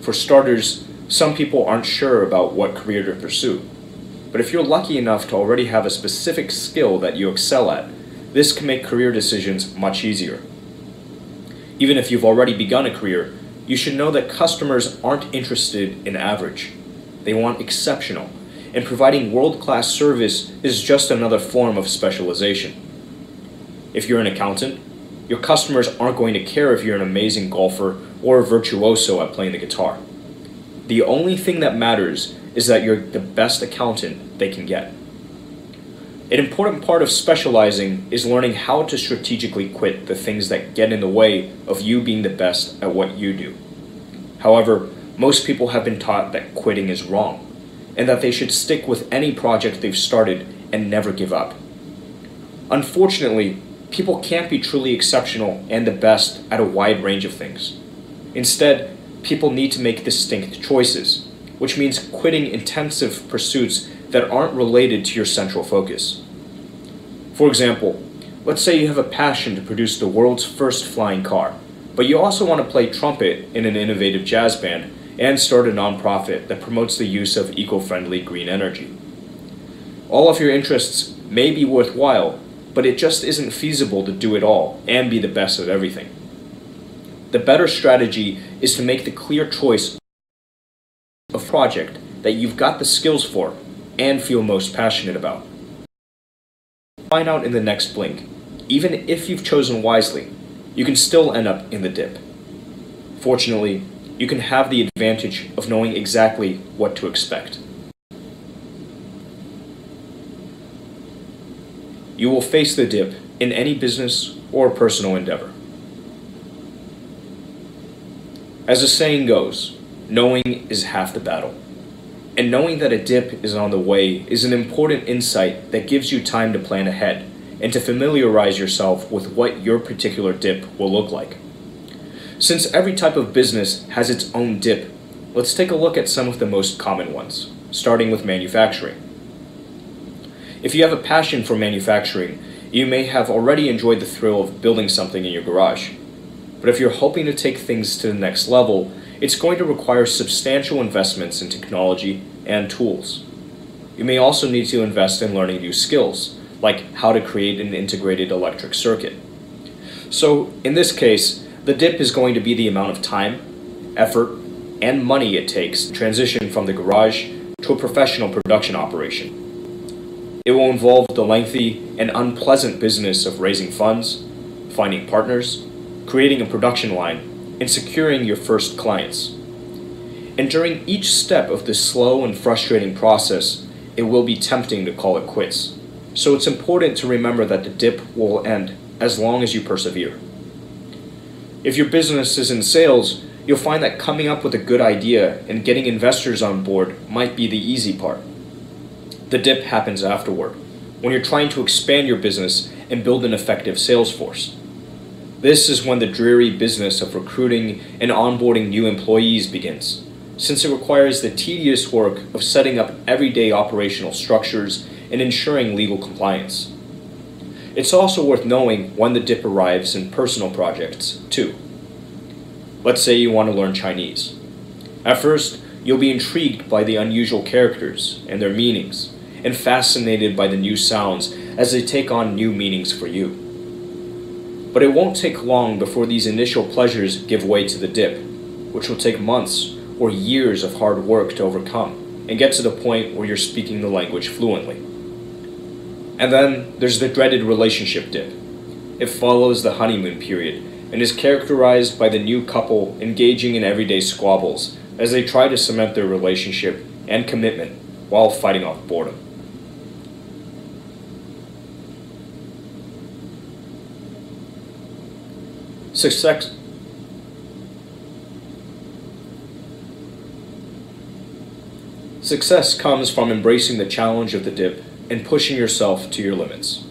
For starters, some people aren't sure about what career to pursue. But if you're lucky enough to already have a specific skill that you excel at, this can make career decisions much easier. Even if you've already begun a career, you should know that customers aren't interested in average. They want exceptional, and providing world-class service is just another form of specialization. If you're an accountant, your customers aren't going to care if you're an amazing golfer or a virtuoso at playing the guitar. The only thing that matters is that you're the best accountant they can get. An important part of specializing is learning how to strategically quit the things that get in the way of you being the best at what you do. However, most people have been taught that quitting is wrong, and that they should stick with any project they've started and never give up. Unfortunately, people can't be truly exceptional and the best at a wide range of things. Instead, people need to make distinct choices, which means quitting intensive pursuits that aren't related to your central focus. For example, let's say you have a passion to produce the world's first flying car, but you also want to play trumpet in an innovative jazz band and start a nonprofit that promotes the use of eco-friendly green energy. All of your interests may be worthwhile, but it just isn't feasible to do it all and be the best at everything. The better strategy is to make the clear choice of a project that you've got the skills for and feel most passionate about. Find out in the next blink. Even if you've chosen wisely, you can still end up in the dip. Fortunately, you can have the advantage of knowing exactly what to expect. You will face the dip in any business or personal endeavor. As the saying goes, knowing is half the battle. And knowing that a dip is on the way is an important insight that gives you time to plan ahead and to familiarize yourself with what your particular dip will look like. Since every type of business has its own dip, let's take a look at some of the most common ones, starting with manufacturing. If you have a passion for manufacturing, you may have already enjoyed the thrill of building something in your garage. But if you're hoping to take things to the next level, it's going to require substantial investments in technology and tools. You may also need to invest in learning new skills, like how to create an integrated electric circuit. So, in this case, the dip is going to be the amount of time, effort, and money it takes to transition from the garage to a professional production operation. It will involve the lengthy and unpleasant business of raising funds, finding partners, creating a production line, and securing your first clients. And during each step of this slow and frustrating process, it will be tempting to call it quits. So it's important to remember that the dip will end as long as you persevere. If your business is in sales, you'll find that coming up with a good idea and getting investors on board might be the easy part. The dip happens afterward, when you're trying to expand your business and build an effective sales force. This is when the dreary business of recruiting and onboarding new employees begins, since it requires the tedious work of setting up everyday operational structures and ensuring legal compliance. It's also worth knowing when the dip arrives in personal projects, too. Let's say you want to learn Chinese. At first, you'll be intrigued by the unusual characters and their meanings, and fascinated by the new sounds as they take on new meanings for you. But it won't take long before these initial pleasures give way to the dip, which will take months or years of hard work to overcome and get to the point where you're speaking the language fluently. And then there's the dreaded relationship dip. It follows the honeymoon period and is characterized by the new couple engaging in everyday squabbles as they try to cement their relationship and commitment while fighting off boredom. Success comes from embracing the challenge of the dip and pushing yourself to your limits.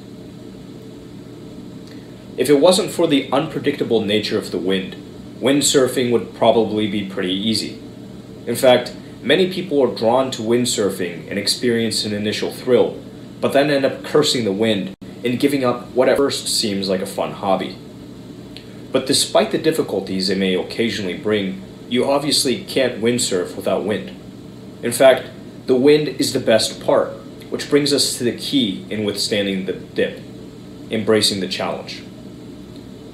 If it wasn't for the unpredictable nature of the wind, windsurfing would probably be pretty easy. In fact, many people are drawn to windsurfing and experience an initial thrill, but then end up cursing the wind and giving up what at first seems like a fun hobby. But despite the difficulties it may occasionally bring, you obviously can't windsurf without wind. In fact, the wind is the best part, which brings us to the key in withstanding the dip, embracing the challenge.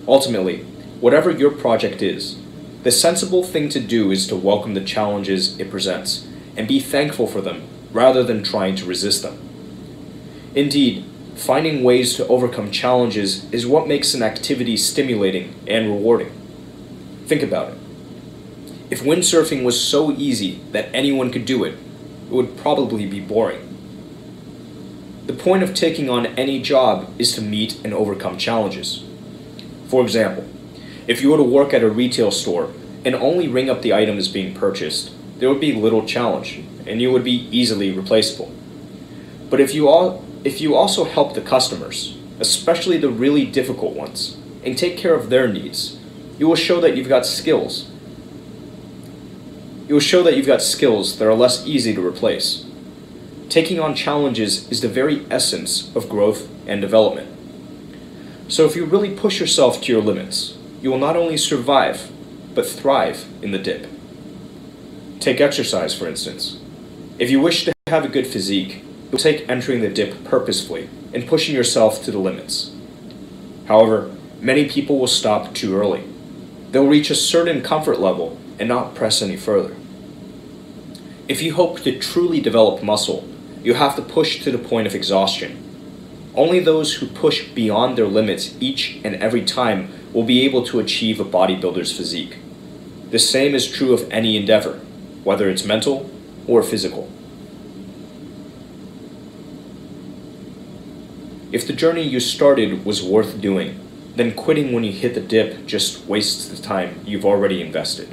Ultimately, whatever your project is, the sensible thing to do is to welcome the challenges it presents and be thankful for them rather than trying to resist them. Indeed, finding ways to overcome challenges is what makes an activity stimulating and rewarding. Think about it. If windsurfing was so easy that anyone could do it, it would probably be boring. The point of taking on any job is to meet and overcome challenges. For example, if you were to work at a retail store and only ring up the items being purchased, there would be little challenge, and you would be easily replaceable. But if you also help the customers, especially the really difficult ones, and take care of their needs, you will show that you've got skills. You will show that you've got skills that are less easy to replace. Taking on challenges is the very essence of growth and development. So if you really push yourself to your limits, you will not only survive, but thrive in the dip. Take exercise, for instance. If you wish to have a good physique, you'll take entering the dip purposefully and pushing yourself to the limits. However, many people will stop too early. They'll reach a certain comfort level and not press any further. If you hope to truly develop muscle, you have to push to the point of exhaustion. Only those who push beyond their limits each and every time will be able to achieve a bodybuilder's physique. The same is true of any endeavor, whether it's mental or physical. If the journey you started was worth doing, then quitting when you hit the dip just wastes the time you've already invested.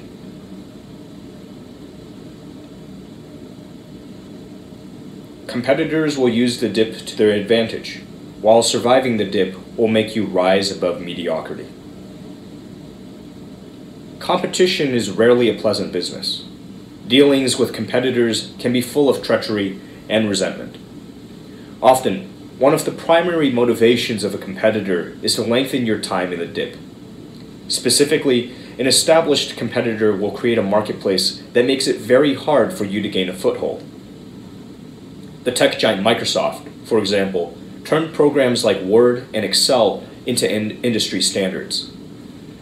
Competitors will use the dip to their advantage, while surviving the dip will make you rise above mediocrity. Competition is rarely a pleasant business. Dealings with competitors can be full of treachery and resentment. Often, one of the primary motivations of a competitor is to lengthen your time in the dip. Specifically, an established competitor will create a marketplace that makes it very hard for you to gain a foothold. The tech giant Microsoft, for example, turned programs like Word and Excel into industry standards.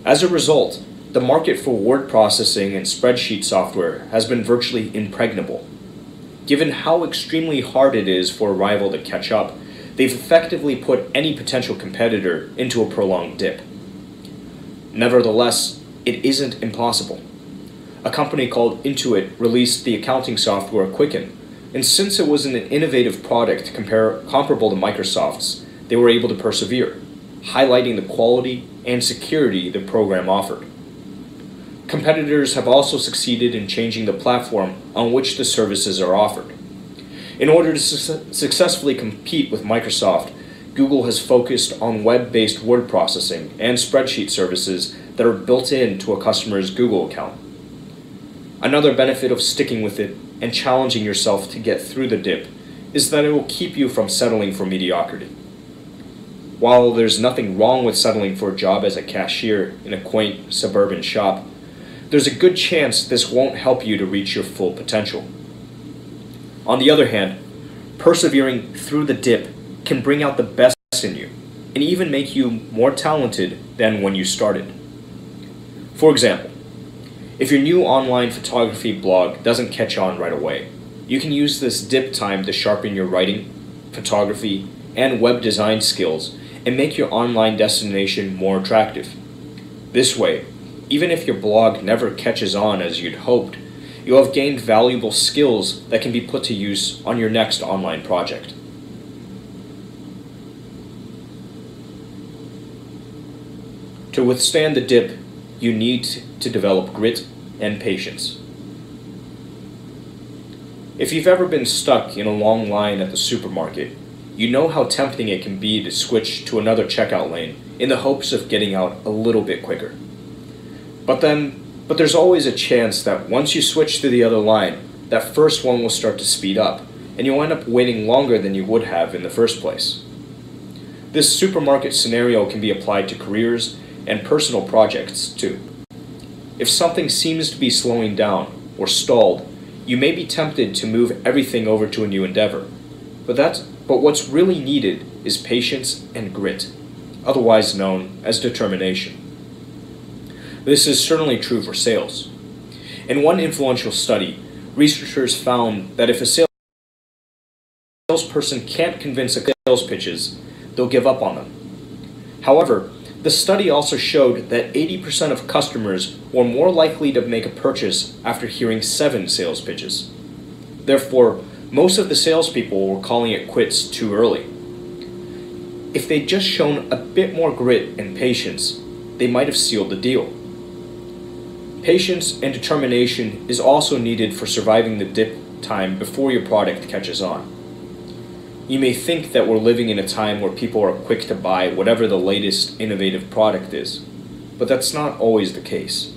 As a result, the market for word processing and spreadsheet software has been virtually impregnable. Given how extremely hard it is for a rival to catch up, they've effectively put any potential competitor into a prolonged dip. Nevertheless, it isn't impossible. A company called Intuit released the accounting software Quicken, and since it was an innovative product comparable to Microsoft's, they were able to persevere, highlighting the quality and security the program offered. Competitors have also succeeded in changing the platform on which the services are offered. In order to successfully compete with Microsoft, Google has focused on web-based word processing and spreadsheet services that are built into a customer's Google account. Another benefit of sticking with it and challenging yourself to get through the dip is that it will keep you from settling for mediocrity. While there's nothing wrong with settling for a job as a cashier in a quaint suburban shop, there's a good chance this won't help you to reach your full potential. On the other hand, persevering through the dip can bring out the best in you and even make you more talented than when you started. For example, if your new online photography blog doesn't catch on right away, you can use this dip time to sharpen your writing, photography, and web design skills and make your online destination more attractive. This way, even if your blog never catches on as you'd hoped, you'll have gained valuable skills that can be put to use on your next online project. To withstand the dip, you need to develop grit and patience. If you've ever been stuck in a long line at the supermarket, you know how tempting it can be to switch to another checkout lane in the hopes of getting out a little bit quicker. But there's always a chance that once you switch to the other line, that first one will start to speed up, and you'll end up waiting longer than you would have in the first place. This supermarket scenario can be applied to careers and personal projects too. If something seems to be slowing down or stalled, you may be tempted to move everything over to a new endeavor. But what's really needed is patience and grit, otherwise known as determination. This is certainly true for sales. In one influential study, researchers found that if a salesperson can't convince a sales pitches, they'll give up on them. However, the study also showed that 80% of customers were more likely to make a purchase after hearing 7 sales pitches. Therefore, most of the salespeople were calling it quits too early. If they'd just shown a bit more grit and patience, they might have sealed the deal. Patience and determination is also needed for surviving the dip time before your product catches on. You may think that we're living in a time where people are quick to buy whatever the latest innovative product is, but that's not always the case.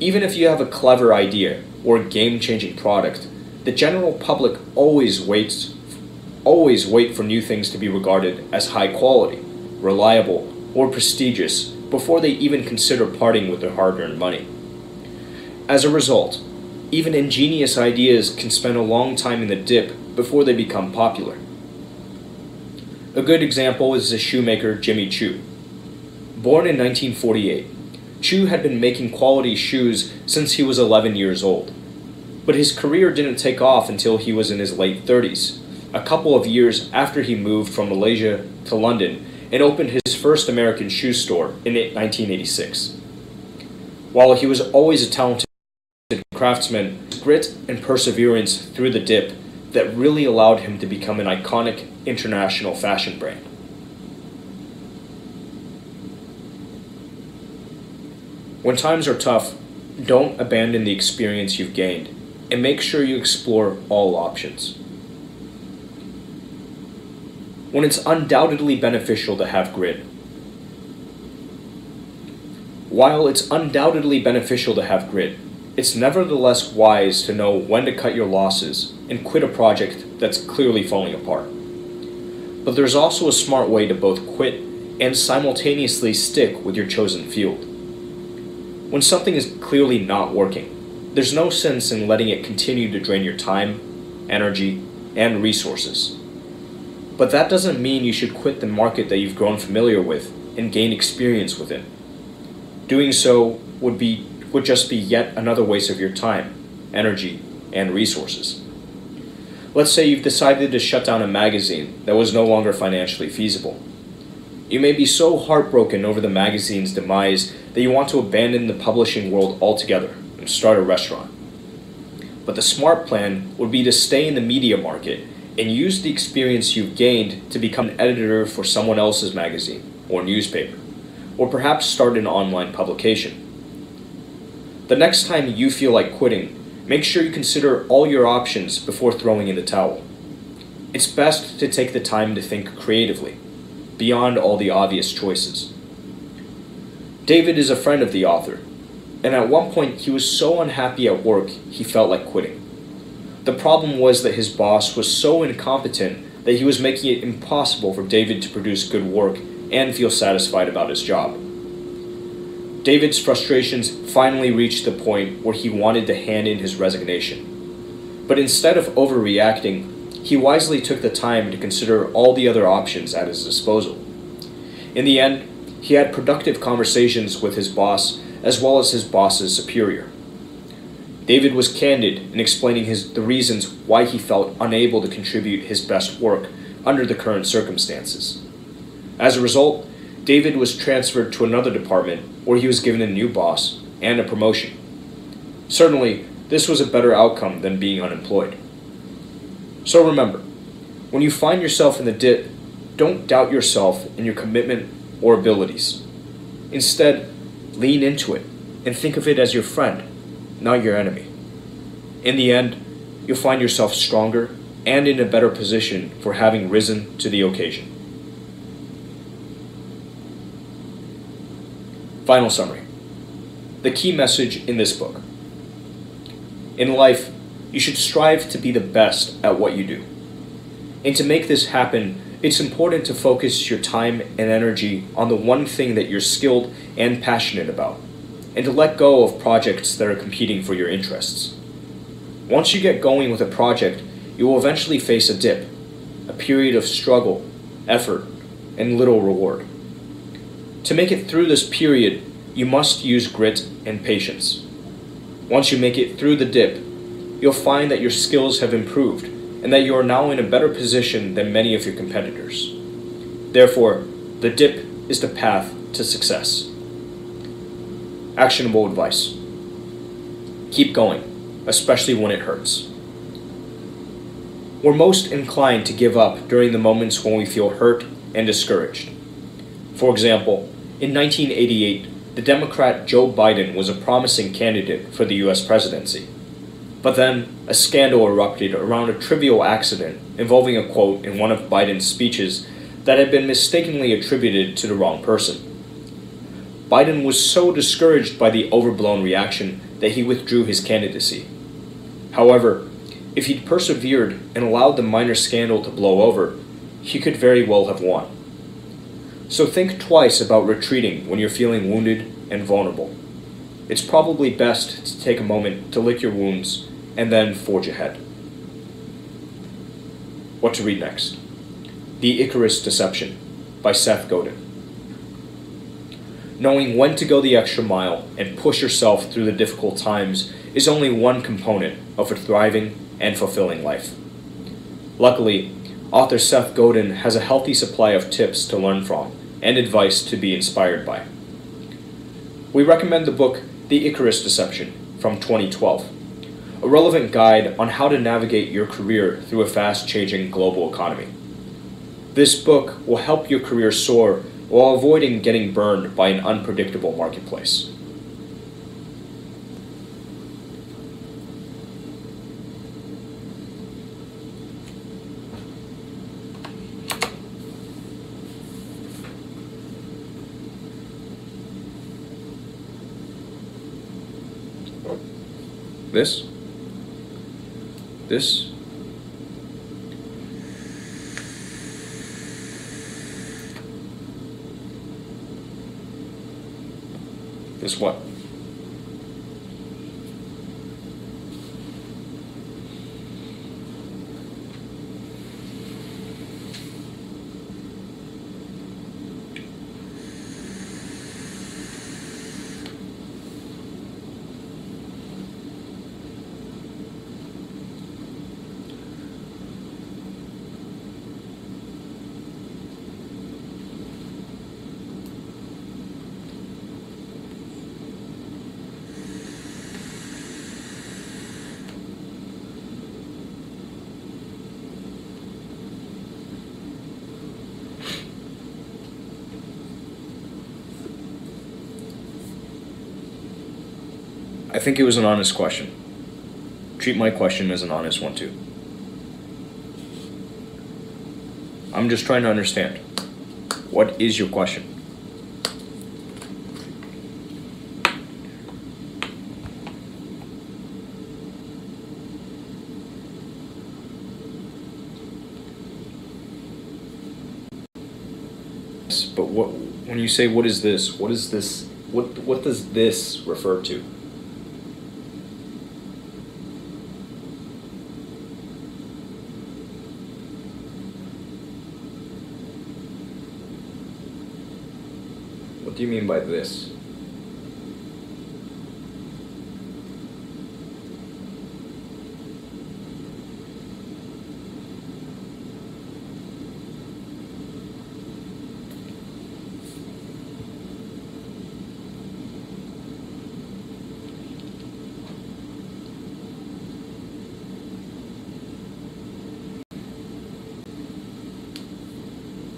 Even if you have a clever idea or a game-changing product, the general public always wait for new things to be regarded as high quality, reliable, or prestigious before they even consider parting with their hard-earned money. As a result, even ingenious ideas can spend a long time in the dip before they become popular. A good example is the shoemaker Jimmy Choo. Born in 1948, Choo had been making quality shoes since he was 11 years old. But his career didn't take off until he was in his late 30s, a couple of years after he moved from Malaysia to London and opened his first American shoe store in 1986. While he was always a talented craftsman, grit and perseverance through the dip that really allowed him to become an iconic international fashion brand. When times are tough, don't abandon the experience you've gained, and make sure you explore all options. When it's undoubtedly beneficial to have grit. While it's undoubtedly beneficial to have grit, it's nevertheless wise to know when to cut your losses and quit a project that's clearly falling apart. But there's also a smart way to both quit and simultaneously stick with your chosen field. When something is clearly not working, there's no sense in letting it continue to drain your time, energy, and resources. But that doesn't mean you should quit the market that you've grown familiar with and gain experience within. Doing so would just be yet another waste of your time, energy, and resources. Let's say you've decided to shut down a magazine that was no longer financially feasible. You may be so heartbroken over the magazine's demise that you want to abandon the publishing world altogether and start a restaurant. But the smart plan would be to stay in the media market and use the experience you've gained to become an editor for someone else's magazine or newspaper, or perhaps start an online publication. The next time you feel like quitting, make sure you consider all your options before throwing in the towel. It's best to take the time to think creatively, beyond all the obvious choices. David is a friend of the author, and at one point he was so unhappy at work he felt like quitting. The problem was that his boss was so incompetent that he was making it impossible for David to produce good work and feel satisfied about his job. David's frustrations finally reached the point where he wanted to hand in his resignation. But instead of overreacting, he wisely took the time to consider all the other options at his disposal. In the end, he had productive conversations with his boss as well as his boss's superior. David was candid in explaining the reasons why he felt unable to contribute his best work under the current circumstances. As a result, David was transferred to another department where he was given a new boss and a promotion. Certainly, this was a better outcome than being unemployed. So remember, when you find yourself in the dip, don't doubt yourself and your commitment or abilities. Instead, lean into it and think of it as your friend, not your enemy. In the end, you'll find yourself stronger and in a better position for having risen to the occasion. Final summary. The key message in this book. In life, you should strive to be the best at what you do. And to make this happen, it's important to focus your time and energy on the one thing that you're skilled and passionate about, and to let go of projects that are competing for your interests. Once you get going with a project, you will eventually face a dip, a period of struggle, effort, and little reward. To make it through this period, you must use grit and patience. Once you make it through the dip, you'll find that your skills have improved and that you are now in a better position than many of your competitors. Therefore, the dip is the path to success. Actionable advice. Keep going, especially when it hurts. We're most inclined to give up during the moments when we feel hurt and discouraged. For example, in 1988, the Democrat Joe Biden was a promising candidate for the US presidency. But then, a scandal erupted around a trivial accident involving a quote in one of Biden's speeches that had been mistakenly attributed to the wrong person. Biden was so discouraged by the overblown reaction that he withdrew his candidacy. However, if he'd persevered and allowed the minor scandal to blow over, he could very well have won. So think twice about retreating when you're feeling wounded and vulnerable. It's probably best to take a moment to lick your wounds and then forge ahead. What to read next? The Icarus Deception by Seth Godin. Knowing when to go the extra mile and push yourself through the difficult times is only one component of a thriving and fulfilling life. Luckily, author Seth Godin has a healthy supply of tips to learn from and advice to be inspired by. We recommend the book The Icarus Deception from 2012, a relevant guide on how to navigate your career through a fast-changing global economy. This book will help your career soar while avoiding getting burned by an unpredictable marketplace. This. This what? I think it was an honest question. Treat my question as an honest one too. I'm just trying to understand. What is your question? But what, when you say what is this, what does this refer to? What do you mean by this?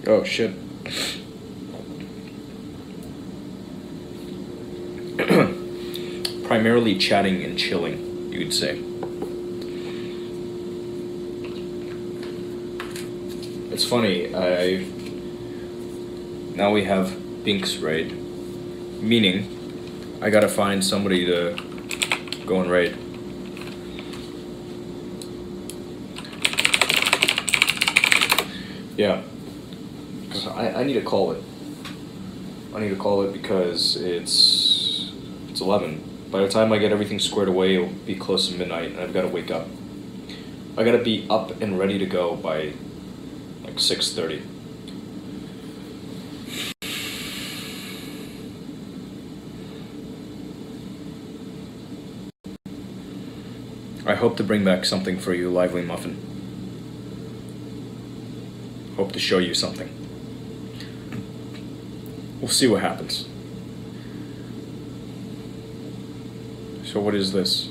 Oh shit. Primarily chatting and chilling, you could say. It's funny, now we have Binks raid, meaning I gotta find somebody to go and raid. Yeah. I need to call it. I need to call it because it's 11. By the time I get everything squared away, it'll be close to midnight, and I've got to wake up. I got to be up and ready to go by like 6:30. I hope to bring back something for you, Lively Muffin. Hope to show you something. We'll see what happens. So what is this?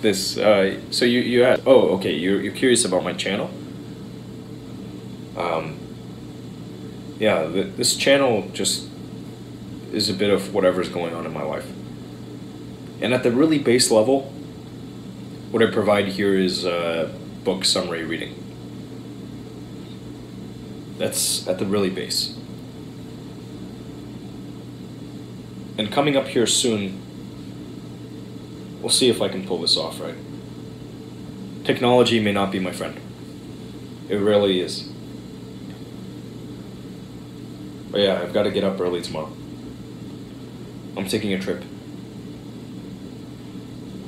This, so you asked, oh, okay, you're curious about my channel? Yeah, this channel just is a bit of whatever's going on in my life. And at the really base level, what I provide here is book summary reading. That's at the really base. And coming up here soon, we'll see if I can pull this off, right? Technology may not be my friend. It really is. But yeah, I've got to get up early tomorrow. I'm taking a trip.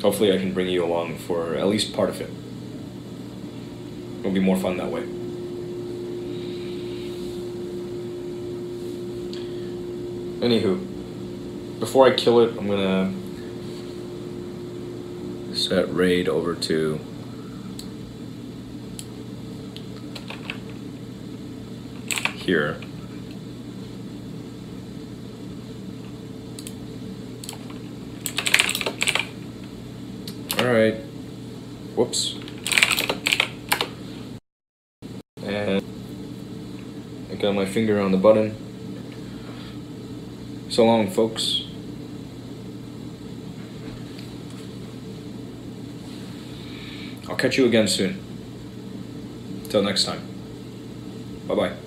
Hopefully I can bring you along for at least part of it. It'll be more fun that way. Anywho, before I kill it, I'm gonna set raid over to here. Alright. Whoops. And I got my finger on the button. So long, folks. I'll catch you again soon. Till next time. Bye-bye.